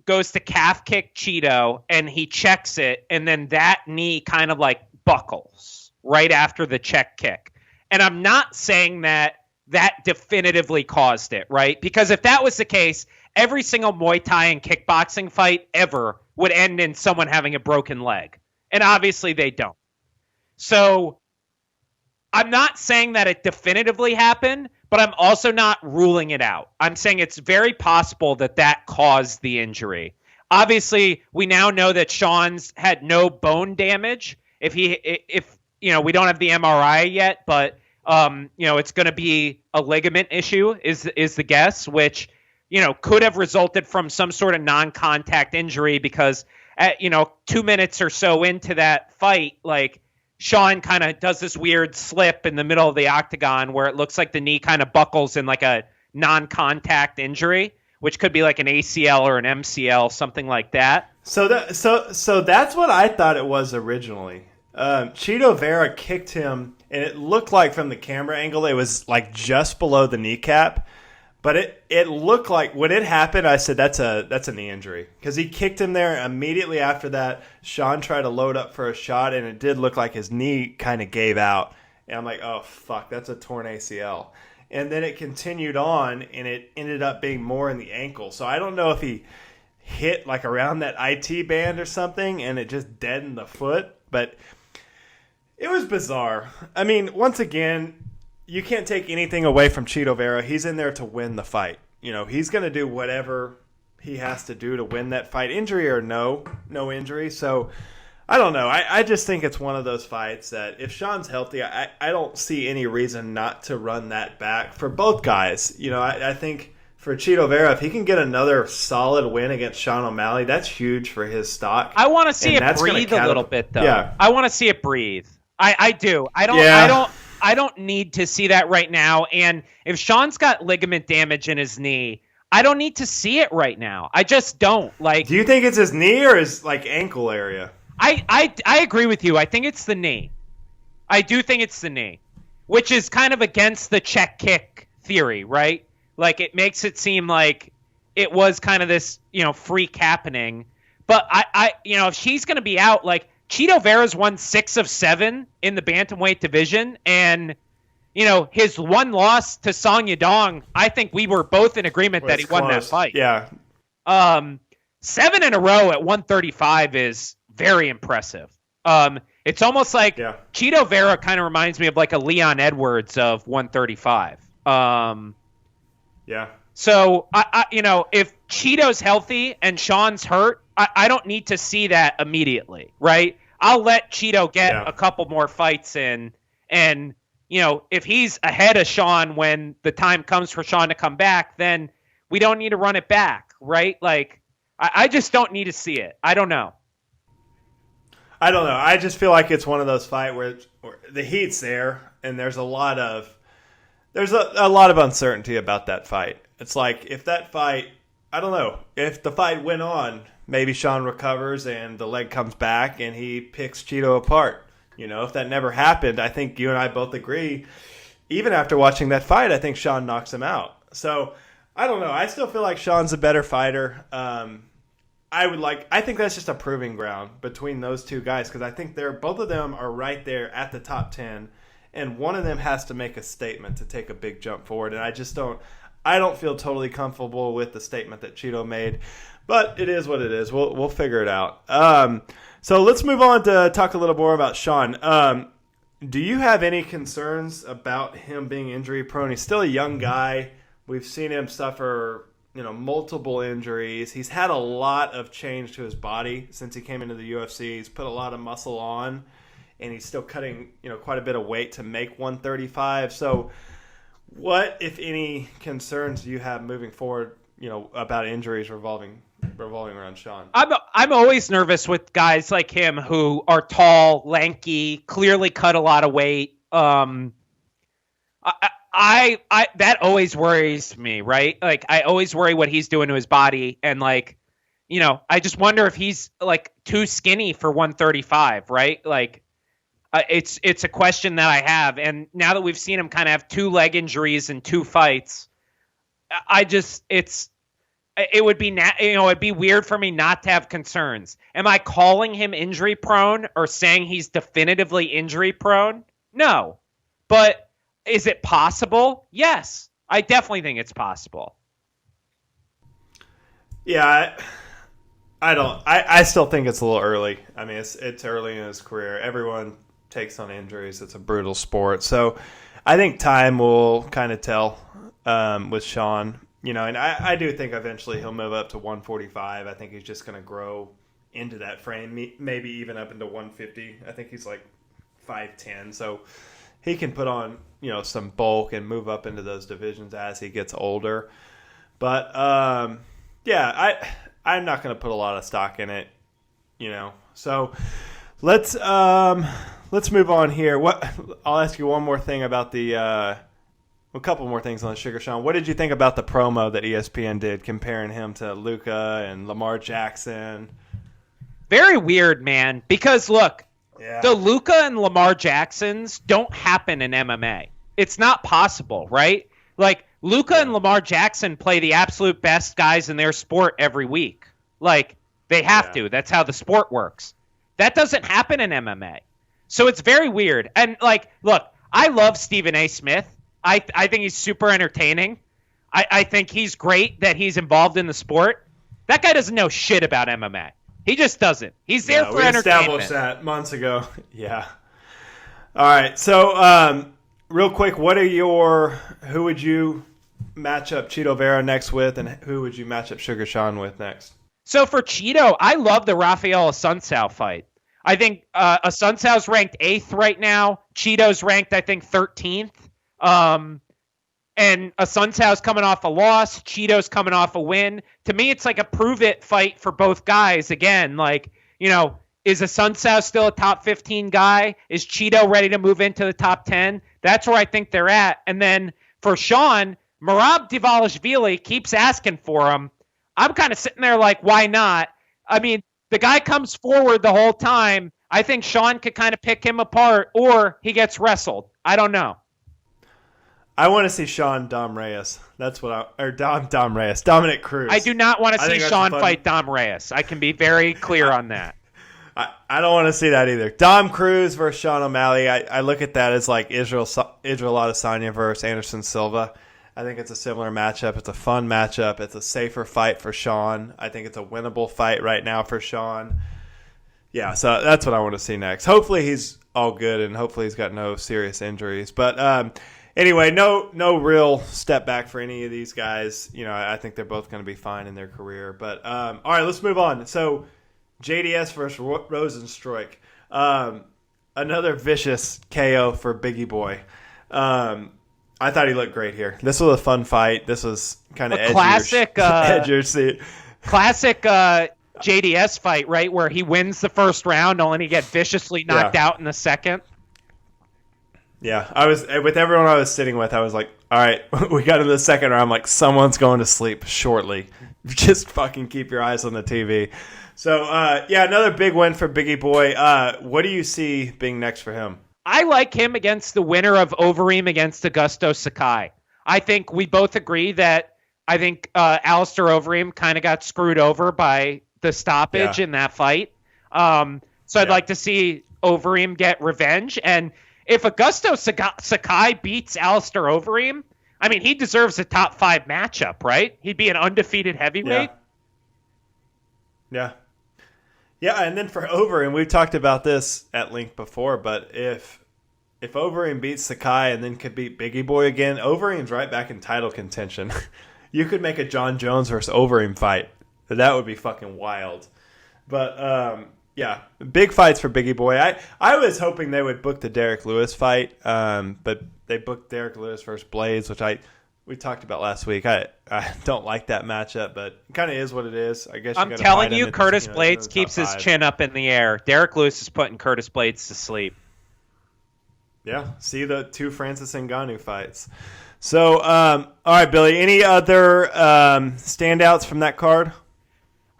goes to calf kick Chito, and he checks it, and then that knee kind of like buckles right after the check kick. And I'm not saying that definitively caused it, right? Because if that was the case, every single Muay Thai and kickboxing fight ever would end in someone having a broken leg. And obviously they don't. So I'm not saying that it definitively happened, but I'm also not ruling it out. I'm saying it's very possible that caused the injury. Obviously, we now know that Sean's had no bone damage. If we don't have the MRI yet, but it's going to be a ligament issue is the guess, which could have resulted from some sort of non-contact injury, because at 2 minutes or so into that fight, like, Sean kind of does this weird slip in the middle of the octagon where it looks like the knee kind of buckles in like a non-contact injury, which could be like an ACL or an MCL, something like that. So that's what I thought it was originally. Chito Vera kicked him, and it looked like from the camera angle it was like just below the kneecap. But it looked like when it happened, I said that's a knee injury, because he kicked him there immediately after that. Sean tried to load up for a shot, and it did look like his knee kind of gave out. And I'm like, oh fuck, that's a torn ACL. And then it continued on, and it ended up being more in the ankle. So I don't know if he hit like around that IT band or something, and it just deadened the foot. But it was bizarre. I mean, once again, you can't take anything away from Chito Vera. He's in there to win the fight. He's going to do whatever he has to do to win that fight, injury or no injury. So I don't know. I just think it's one of those fights that if Sean's healthy, I don't see any reason not to run that back for both guys. I think for Chito Vera, if he can get another solid win against Sean O'Malley, that's huge for his stock. I want to see it breathe a little bit, though. Yeah. I want to see it breathe. I do. I don't need to see that right now. And if Sean's got ligament damage in his knee, I don't need to see it right now. I just don't. Like, do you think it's his knee or his like ankle area? I agree with you. I think it's the knee. I do think it's the knee, which is kind of against the check kick theory, right? Like, it makes it seem like it was kind of this, freak happening. But if she's going to be out, like, Chito Vera's won 6 of 7 in the bantamweight division, and his one loss to Song Yadong, I think we were both in agreement that he won that fight. Yeah. 7 in a row at 135 is very impressive. It's almost like Chito Vera kind of reminds me of like a Leon Edwards of 135. Yeah. So, if Chito's healthy and Sean's hurt, I don't need to see that immediately, right? I'll let Chito get a couple more fights in. And, if he's ahead of Sean when the time comes for Sean to come back, then we don't need to run it back, right? Like, I just don't need to see it. I don't know. I just feel like it's one of those fights where the heat's there, and there's a lot of uncertainty about that fight. It's like if that fight, I don't know, if the fight went on, maybe Sean recovers and the leg comes back and he picks Chito apart. If that never happened, I think you and I both agree, even after watching that fight, I think Sean knocks him out. So, I don't know. I still feel like Sean's a better fighter. I think that's just a proving ground between those two guys because I think both of them are right there at the top 10, and one of them has to make a statement to take a big jump forward. And I don't feel totally comfortable with the statement that Chito made, but it is what it is. We'll figure it out. So let's move on to talk a little more about Sean. Do you have any concerns about him being injury prone? He's still a young guy. We've seen him suffer, multiple injuries. He's had a lot of change to his body since he came into the UFC. He's put a lot of muscle on, and he's still cutting, quite a bit of weight to make 135. So what, if any, concerns do you have moving forward, about injuries revolving around Sean? I'm always nervous with guys like him who are tall, lanky, clearly cut a lot of weight. That always worries me, right? Like, I always worry what he's doing to his body. And I just wonder if he's like too skinny for 135, right? Like, it's a question that I have. And now that we've seen him kind of have 2 leg injuries in 2 fights, it would be, it'd be weird for me not to have concerns. Am I calling him injury prone or saying he's definitively injury prone? No, but is it possible? Yes, I definitely think it's possible. Yeah, I still think it's a little early. I mean, it's early in his career. Everyone takes on injuries. It's a brutal sport. So I think time will kind of tell with Sean. And I do think eventually he'll move up to 145. I think he's just going to grow into that frame, maybe even up into 150. I think he's like 5'10", so he can put on, some bulk and move up into those divisions as he gets older. But, I'm not going to put a lot of stock in it, So let's move on here. I'll ask you one more thing about a couple more things on Sugar Sean. What did you think about the promo that ESPN did comparing him to Luka and Lamar Jackson? Very weird, man. Because look, the Luka and Lamar Jacksons don't happen in MMA. It's not possible, right? Like, Luka and Lamar Jackson play the absolute best guys in their sport every week. Like, they have to. That's how the sport works. That doesn't happen in MMA. So it's very weird. And, look, I love Stephen A. Smith. I think he's super entertaining. I think he's great that he's involved in the sport. That guy doesn't know shit about MMA. He just doesn't. He's there for entertainment. We established that months ago. Yeah. All right. So, real quick, who would you match up Chito Vera next with, and who would you match up Sugar Sean with next? So for Chito, I love the Rafael Assunção fight. I think Assunção's ranked 8th right now. Chito's ranked, I think, 13th. And Assunção's coming off a loss. Chito's coming off a win. To me, it's like a prove-it fight for both guys. Again, is Assunção still a top 15 guy? Is Chito ready to move into the top 10? That's where I think they're at. And then for Sean, Merab Dvalishvili keeps asking for him. I'm kind of sitting there like, why not? I mean, the guy comes forward the whole time. I think Sean could kind of pick him apart, or he gets wrestled. I don't know. I want to see Sean Dom Reyes. That's what Dom Reyes. Dominic Cruz. I do not want to see Sean fight Dom Reyes. I can be very clear on that. I don't want to see that either. Dom Cruz versus Sean O'Malley. I look at that as like Israel Adesanya versus Anderson Silva. I think it's a similar matchup. It's a fun matchup. It's a safer fight for Sean. I think it's a winnable fight right now for Sean. Yeah, so that's what I want to see next. Hopefully he's all good, and hopefully he's got no serious injuries. But Anyway, no real step back for any of these guys. I think they're both going to be fine in their career. But all right, let's move on. So JDS versus Rosenstruik. Another vicious KO for Biggie Boy. I thought he looked great here. This was a fun fight. This was kind of edgier seat. Classic JDS fight, right, where he wins the first round only to get viciously knocked out in the second. Yeah, I was with everyone I was sitting with. I was like, all right, we got into the second round. I'm like, someone's going to sleep shortly. Just fucking keep your eyes on the TV. So, another big win for Biggie Boy. What do you see being next for him? I like him against the winner of Overeem against Augusto Sakai. I think we both agree that Alistair Overeem kind of got screwed over by the stoppage in that fight. I'd like to see Overeem get revenge. And if Augusto Sakai beats Alistair Overeem, I mean, he deserves a top 5 matchup, right? He'd be an undefeated heavyweight. Yeah, and then for Overeem, we've talked about this at length before, but if Overeem beats Sakai and then could beat Biggie Boy again, Overeem's right back in title contention. You could make a Jon Jones versus Overeem fight. That would be fucking wild. But, big fights for Biggie Boy. I was hoping they would book the Derek Lewis fight, but they booked Derek Lewis versus Blades, which we talked about last week. I don't like that matchup, but it kind of is what it is. I guess I'm telling you, Curtis Blades keeps his chin up in the air. Derek Lewis is putting Curtis Blades to sleep. Yeah, see the 2 Francis Ngannou fights. So, all right, Billy, any other standouts from that card?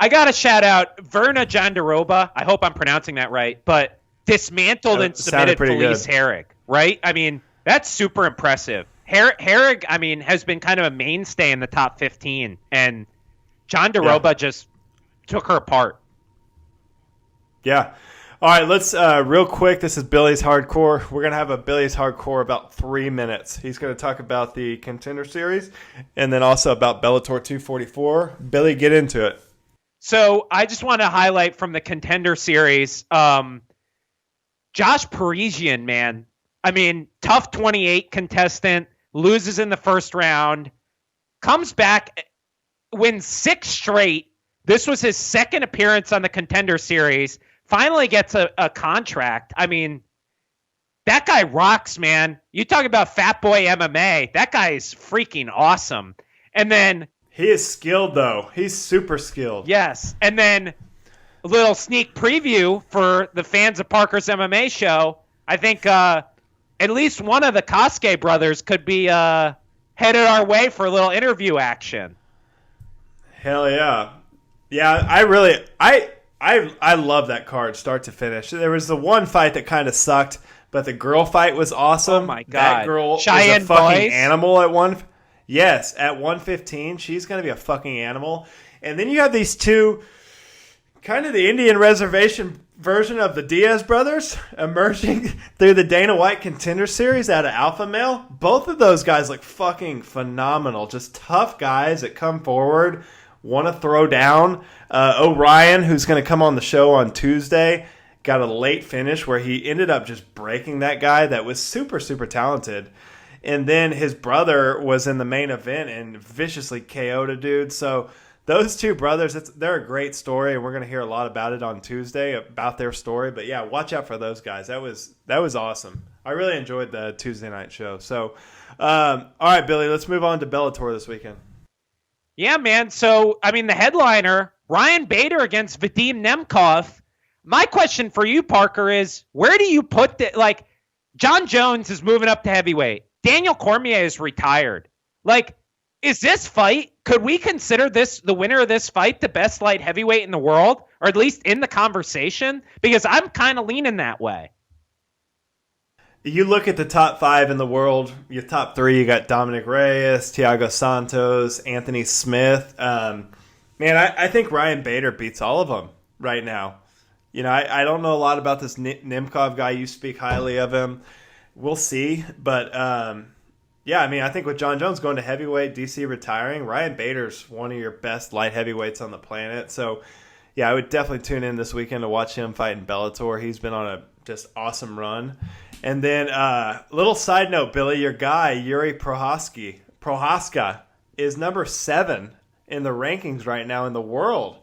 I got to shout out Verna Jandaroba. I hope I'm pronouncing that right, but dismantled and submitted Felice Herrig, right? I mean, that's super impressive. Herrig, I mean, has been kind of a mainstay in the top 15, and Jandaroba just took her apart. Yeah. All right, let's real quick. This is Billy's Hardcore. We're going to have a Billy's Hardcore about 3 minutes. He's going to talk about the Contender Series and then also about Bellator 244. Billy, get into it. So I just want to highlight from the Contender Series, Josh Parisian, man. I mean, tough 28 contestant, loses in the first round, comes back, wins 6 straight. This was his second appearance on the Contender Series. Finally gets a contract. I mean, that guy rocks, man. You talk about Fat Boy MMA. That guy is freaking awesome. And then... He is skilled, though. He's super skilled. Yes. And then a little sneak preview for the fans of Parker's MMA show. I think at least one of the Kosuke brothers could be headed our way for a little interview action. Hell yeah. Yeah, I love that card start to finish. There was the one fight that kind of sucked, but the girl fight was awesome. Oh my God. That girl Cheyenne is a fucking Boys? animal at one. Yes, at 115, she's going to be a fucking animal. And then you have these two, kind of the Indian reservation version of the Diaz brothers emerging through the Dana White Contender Series out of Alpha Male. Both of those guys look fucking phenomenal. Just tough guys that come forward, want to throw down. O'Ryan, who's going to come on the show on Tuesday, got a late finish where he ended up just breaking that guy that was super, super talented. And then his brother was in the main event and viciously KO'd a dude. So those two brothers, they're a great story, and we're going to hear a lot about it on Tuesday, about their story. But, yeah, watch out for those guys. That was awesome. I really enjoyed the Tuesday night show. So, all right, Billy, let's move on to Bellator this weekend. Yeah, man. So, I mean, the headliner, Ryan Bader against Vadim Nemkov. My question for you, Parker, is where do you put the – like, Jon Jones is moving up to heavyweight. Daniel Cormier is retired. Like, is this fight, could we consider this, the winner of this fight, the best light heavyweight in the world? Or at least in the conversation? Because I'm kind of leaning that way. You look at the top 5 in the world, your top 3, you got Dominic Reyes, Thiago Santos, Anthony Smith. Man, I think Ryan Bader beats all of them right now. You know, I don't know a lot about this Nemkov guy. You speak highly of him. We'll see. But, yeah, I mean, I think with Jon Jones going to heavyweight, DC retiring, Ryan Bader's one of your best light heavyweights on the planet. So, I would definitely tune in this weekend to watch him fight in Bellator. He's been on a just awesome run. And then little side note, Billy, your guy, Yuri Prohaska is number 7 in the rankings right now in the world.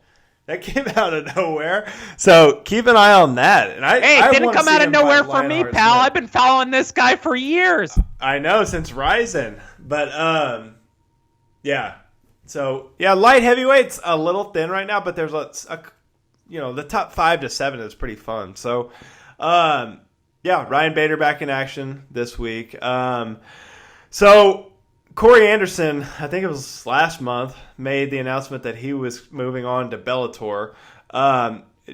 That came out of nowhere. So keep an eye on that. And it didn't come out of nowhere for me, pal. I've been following this guy for years. I know, since Ryzen. But, So, light heavyweight's a little thin right now, but there's the top 5 to 7 is pretty fun. So, Ryan Bader back in action this week. So Corey Anderson, I think it was last month, made the announcement that he was moving on to Bellator.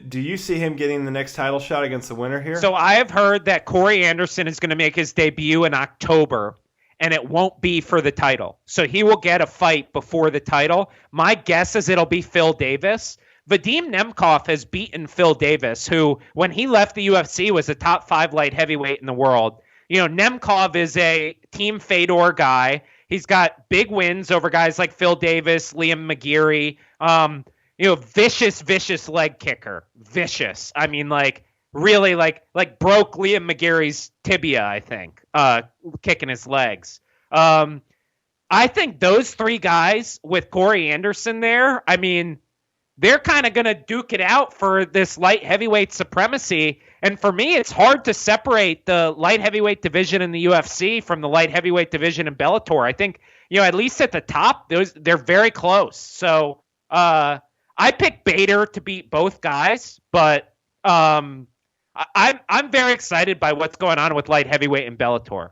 Do you see him getting the next title shot against the winner here? So I have heard that Corey Anderson is going to make his debut in October, and it won't be for the title. So he will get a fight before the title. My guess is it'll be Phil Davis. Vadim Nemkov has beaten Phil Davis, who, when he left the UFC, was a top 5 light heavyweight in the world. Nemkov is a Team Fedor guy. He's got big wins over guys like Phil Davis, Liam McGeary. Vicious leg kicker. Vicious. I mean, really broke Liam McGeary's tibia, I think, kicking his legs. I think those 3 guys with Corey Anderson there, I mean, they're kind of going to duke it out for this light heavyweight supremacy. And for me, it's hard to separate the light heavyweight division in the UFC from the light heavyweight division in Bellator. I think, at least at the top, they're very close. So I picked Bader to beat both guys, but I'm very excited by what's going on with light heavyweight in Bellator.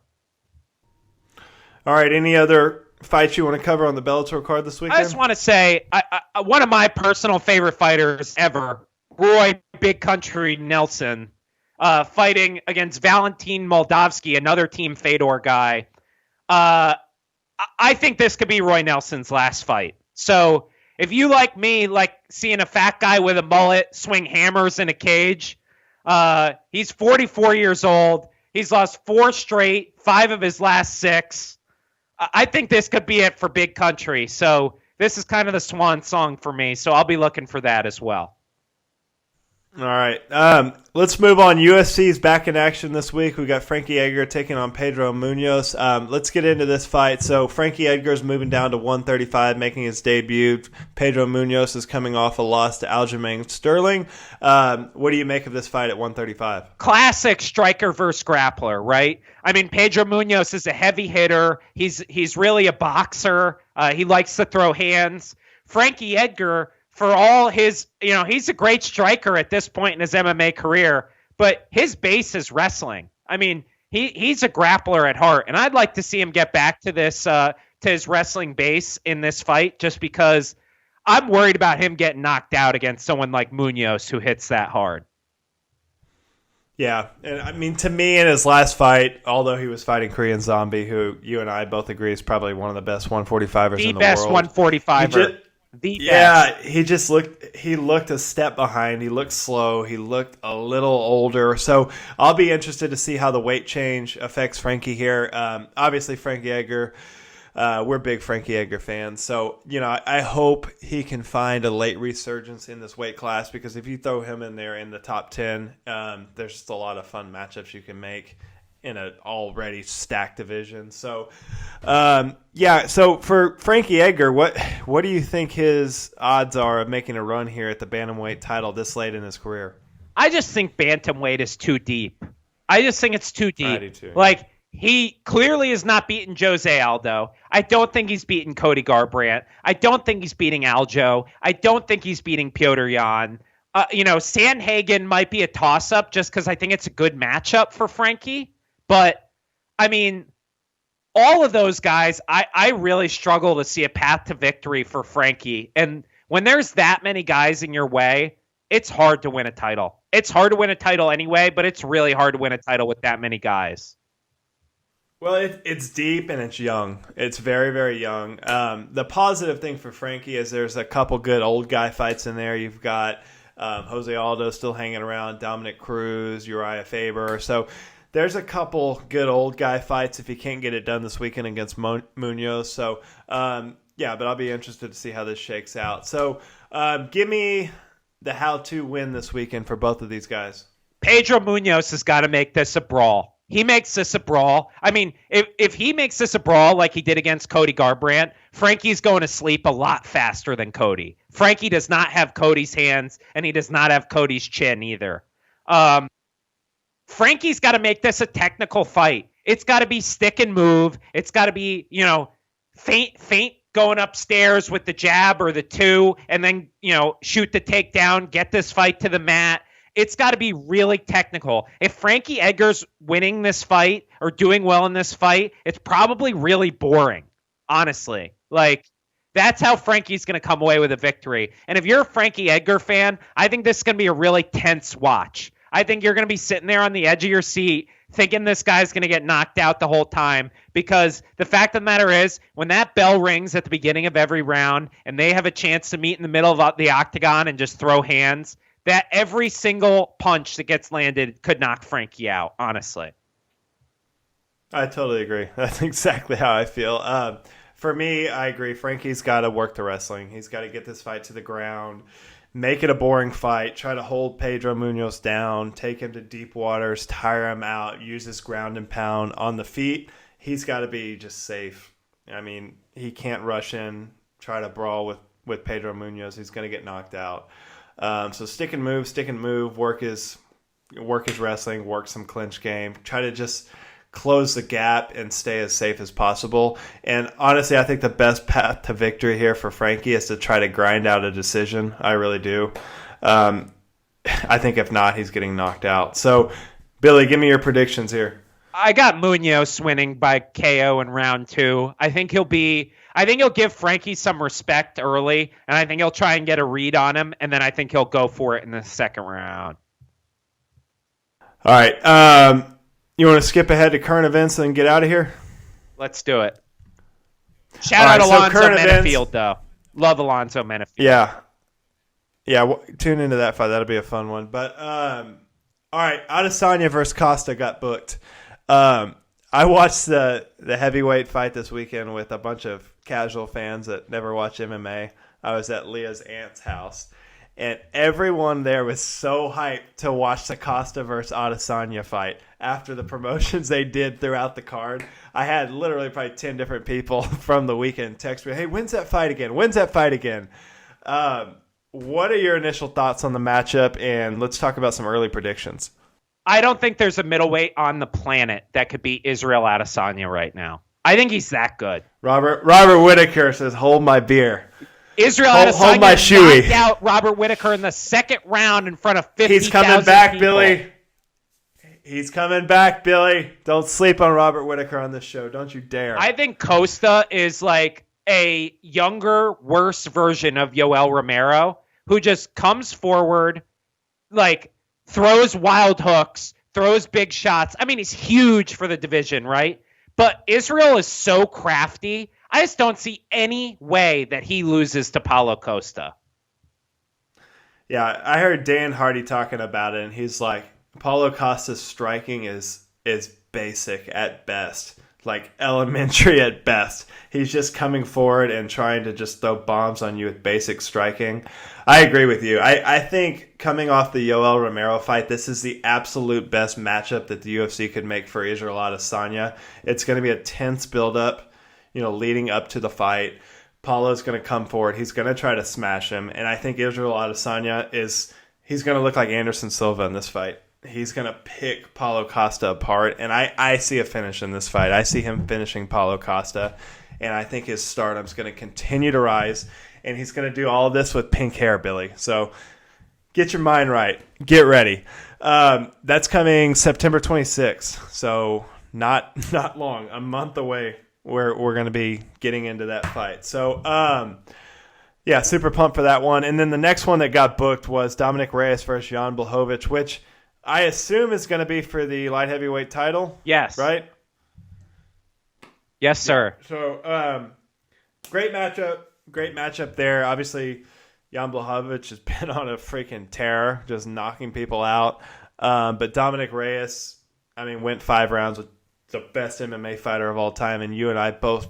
All right, any other fights you want to cover on the Bellator card this weekend? I just want to say, one of my personal favorite fighters ever, Roy Big Country Nelson, fighting against Valentin Moldavsky, another Team Fedor guy. I think this could be Roy Nelson's last fight. So if you, like me, like seeing a fat guy with a mullet swing hammers in a cage, he's 44 years old. He's lost 4 straight, 5 of his last 6. I think this could be it for Big Country. So this is kind of the swan song for me. So I'll be looking for that as well. All right. Let's move on. UFC's back in action this week. We got Frankie Edgar taking on Pedro Munoz. Let's get into this fight. So Frankie Edgar's moving down to 135, making his debut. Pedro Munoz is coming off a loss to Aljamain Sterling. What do you make of this fight at 135? Classic striker versus grappler, right? I mean, Pedro Munoz is a heavy hitter. He's really a boxer. He likes to throw hands. Frankie Edgar, for all his, he's a great striker at this point in his MMA career, but his base is wrestling. I mean, he's a grappler at heart, and I'd like to see him get back to this, to his wrestling base in this fight, just because I'm worried about him getting knocked out against someone like Munoz who hits that hard. Yeah, and I mean, to me, in his last fight, although he was fighting Korean Zombie, who you and I both agree is probably one of the best 145ers in the world. The best 145er. He looked a step behind. He looked slow. He looked a little older. So I'll be interested to see how the weight change affects Frankie here. Obviously, Frankie Edgar, we're big Frankie Edgar fans. So, I hope he can find a late resurgence in this weight class, because if you throw him in there in the top 10, there's just a lot of fun matchups you can make in an already stacked division. So, so for Frankie Edgar, what do you think his odds are of making a run here at the bantamweight title this late in his career? I just think bantamweight is too deep. I just think it's too deep. I do too. He clearly is not beating Jose Aldo. I don't think he's beating Cody Garbrandt. I don't think he's beating Aljo. I don't think he's beating Petr Yan. Sandhagen might be a toss-up just because I think it's a good matchup for Frankie. But, I mean, all of those guys, I really struggle to see a path to victory for Frankie. And when there's that many guys in your way, it's hard to win a title. It's hard to win a title anyway, but it's really hard to win a title with that many guys. Well, it's deep and it's young. It's very, very young. The positive thing for Frankie is there's a couple good old guy fights in there. You've got Jose Aldo still hanging around, Dominic Cruz, Uriah Faber. So there's a couple good old guy fights if he can't get it done this weekend against Munoz. So, but I'll be interested to see how this shakes out. So, give me the how-to win this weekend for both of these guys? Pedro Munoz has got to make this a brawl. He makes this a brawl. I mean, if he makes this a brawl like he did against Cody Garbrandt, Frankie's going to sleep a lot faster than Cody. Frankie does not have Cody's hands, and he does not have Cody's chin either. Frankie's got to make this a technical fight. It's got to be stick and move. It's got to be, feint going upstairs with the jab or the two, and then, shoot the takedown, get this fight to the mat. It's got to be really technical. If Frankie Edgar's winning this fight or doing well in this fight, it's probably really boring, honestly. Like, that's how Frankie's going to come away with a victory. And if you're a Frankie Edgar fan, I think this is going to be a really tense watch. I think you're going to be sitting there on the edge of your seat thinking this guy's going to get knocked out the whole time, because the fact of the matter is, when that bell rings at the beginning of every round and they have a chance to meet in the middle of the octagon and just throw hands, that every single punch that gets landed could knock Frankie out, honestly. I totally agree. That's exactly how I feel. For me, I agree. Frankie's got to work the wrestling. He's got to get this fight to the ground, make it a boring fight, try to hold Pedro Munoz down, take him to deep waters, tire him out, use his ground and pound on the feet. He's got to be just safe. I mean, he can't rush in, try to brawl with Pedro Munoz. He's going to get knocked out. So stick and move, work his wrestling, work some clinch game, try to just close the gap and stay as safe as possible. And honestly, I think the best path to victory here for Frankie is to try to grind out a decision. I really do. I think if not, he's getting knocked out. So, Billy, give me your predictions here. I got Munoz winning by KO in round 2. I think he'll give Frankie some respect early, and I think he'll try and get a read on him, and then I think he'll go for it in the second round. All right. You want to skip ahead to current events and get out of here? Let's do it. Shout out Alonzo Menafield, though. Love Alonzo Menafield. Yeah, tune into that fight. That'll be a fun one. But, all right, Adesanya versus Costa got booked. I watched the heavyweight fight this weekend with a bunch of casual fans that never watch MMA. I was at Leah's aunt's house, and everyone there was so hyped to watch the Costa versus Adesanya fight after the promotions they did throughout the card. I had literally probably 10 different people from the weekend text me, hey, when's that fight again? When's that fight again? What are your initial thoughts on the matchup? And let's talk about some early predictions. I don't think there's a middleweight on the planet that could beat Israel Adesanya right now. I think he's that good. Robert Whittaker says, hold my beer. Israel hold my Adesanya shoey. knocked out Robert Whittaker in the second round in front of 50,000 He's coming back, people. Billy. He's coming back, Billy. Don't sleep on Robert Whittaker on this show. Don't you dare. I think Costa is like a younger, worse version of Yoel Romero, who just comes forward, like, throws wild hooks, throws big shots. I mean, he's huge for the division, right? But Israel is so crafty. I just don't see any way that he loses to Paulo Costa. Yeah, I heard Dan Hardy talking about it, and he's like, Paulo Costa's striking is basic at best, like elementary at best. He's just coming forward and trying to just throw bombs on you with basic striking. I agree with you. I think coming off the Yoel Romero fight, this is the absolute best matchup that the UFC could make for Israel Adesanya. It's going to be a tense buildup, leading up to the fight. Paulo's going to come forward. He's going to try to smash him. And I think Israel Adesanya he's going to look like Anderson Silva in this fight. He's going to pick Paulo Costa apart. And I see a finish in this fight. I see him finishing Paulo Costa. And I think his stardom's going to continue to rise. And he's going to do all of this with pink hair, Billy. So get your mind right. Get ready. That's coming September 26th. So not long. A month away. We're going to be getting into that fight. So, yeah, super pumped for that one. And then the next one that got booked was Dominic Reyes versus Jan Blachowicz, which I assume is going to be for the light heavyweight title. Yes. Right? Yes, sir. Yeah. So, great matchup there. Obviously, Jan Blachowicz has been on a freaking tear, just knocking people out. But Dominic Reyes, went 5 rounds with the best MMA fighter of all time, and you and I both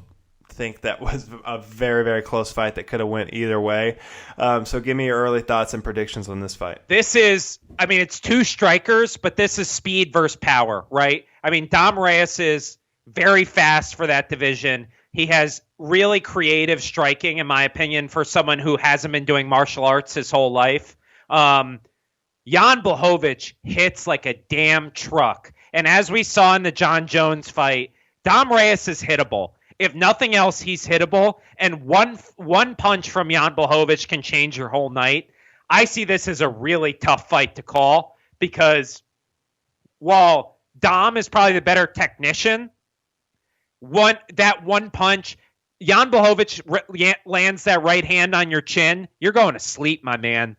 think that was a very, very close fight that could have went either way. So give me your early thoughts and predictions on this fight. This is, I mean, it's two strikers, but this is speed versus power, right? I mean, Dom Reyes is very fast for that division. He has really creative striking, in my opinion, for someone who hasn't been doing martial arts his whole life. Jan Blachowicz hits like a damn truck. And as we saw in the Jon Jones fight, Dom Reyes is hittable. If nothing else, he's hittable. And one punch from Jan Blachowicz can change your whole night. I see this as a really tough fight to call because while Dom is probably the better technician, one punch, Jan Blachowicz lands that right hand on your chin, you're going to sleep, my man.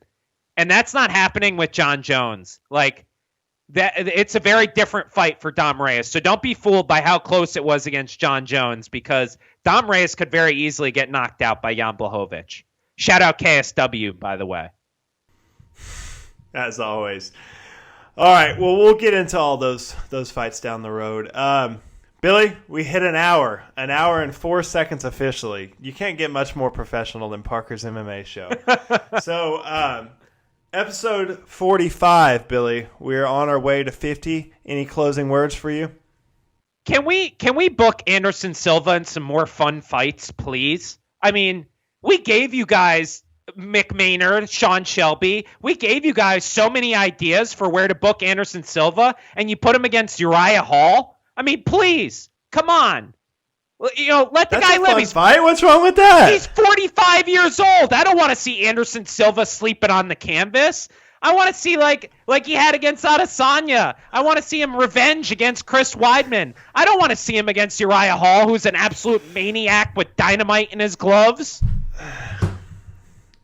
And that's not happening with Jon Jones. Like that, it's a very different fight for Dom Reyes. So don't be fooled by how close it was against Jon Jones, because Dom Reyes could very easily get knocked out by Jan Blachowicz. Shout out KSW, by the way. As always. All right, well, we'll get into all those fights down the road. Billy, we hit an hour and 4 seconds officially. You can't get much more professional than Parker's MMA show. So, episode 45, Billy. We're on our way to 50. Any closing words for you? Can we book Anderson Silva in some more fun fights, please? I mean, we gave you guys Mick Maynard, Sean Shelby. We gave you guys so many ideas for where to book Anderson Silva, and you put him against Uriah Hall. I mean, please, come on. You know, let the guy live. He's fight. What's wrong with that? He's 45 years old. I don't want to see Anderson Silva sleeping on the canvas. I want to see like he had against Adesanya. I want to see him revenge against Chris Weidman. I don't want to see him against Uriah Hall, who's an absolute maniac with dynamite in his gloves.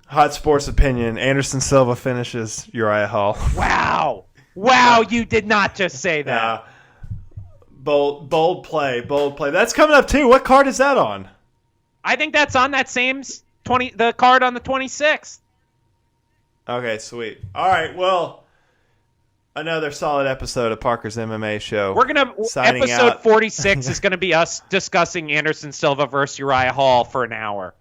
Hot sports opinion. Anderson Silva finishes Uriah Hall. Wow, you did not just say that. Bold play. That's coming up too. What card is that on? I think that's on that same the card on the 26th. Okay, sweet. All right, well, another solid episode of Parker's MMA show. We're gonna episode 46 is gonna be us discussing Anderson Silva versus Uriah Hall for an hour.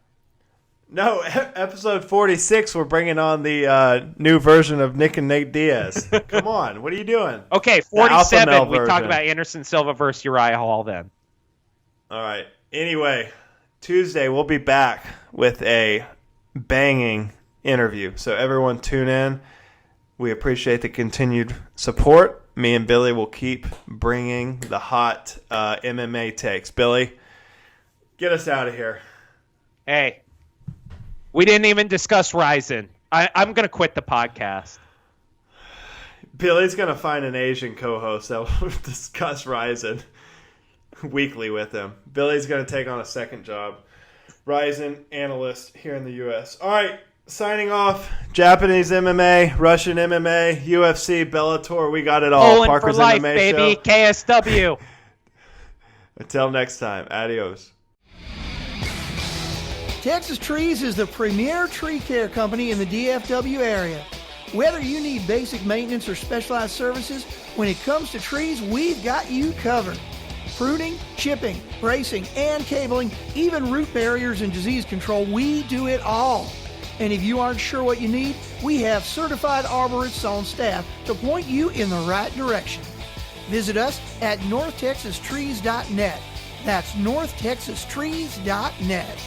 No, episode 46, we're bringing on the new version of Nick and Nate Diaz. Come on, what are you doing? Okay, 47, we talk about Anderson Silva versus Uriah Hall then. All right. Anyway, Tuesday we'll be back with a banging interview. So everyone tune in. We appreciate the continued support. Me and Billy will keep bringing the hot MMA takes. Billy, get us out of here. Hey. We didn't even discuss Ryzen. I'm going to quit the podcast. Billy's going to find an Asian co-host that will discuss Ryzen weekly with him. Billy's going to take on a second job. Ryzen analyst here in the U.S. All right, signing off. Japanese MMA, Russian MMA, UFC, Bellator. We got it all. Poland Parker's for life, MMA baby. show. KSW. Until next time, adios. Texas Trees is the premier tree care company in the DFW area. Whether you need basic maintenance or specialized services, when it comes to trees, we've got you covered. Pruning, chipping, bracing, and cabling, even root barriers and disease control, we do it all. And if you aren't sure what you need, we have certified arborists on staff to point you in the right direction. Visit us at northtexastrees.net. That's northtexastrees.net.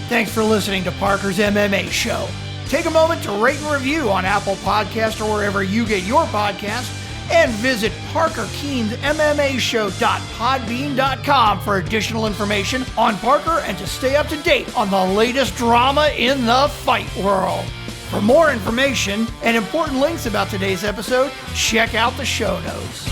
Thanks for listening to Parker's MMA show. Take a moment to rate and review on Apple Podcasts or wherever you get your podcasts, and visit parkerkeensmmashow.podbean.com for additional information on Parker and to stay up to date on the latest drama in the fight world. For more information and important links about today's episode, check out the show notes.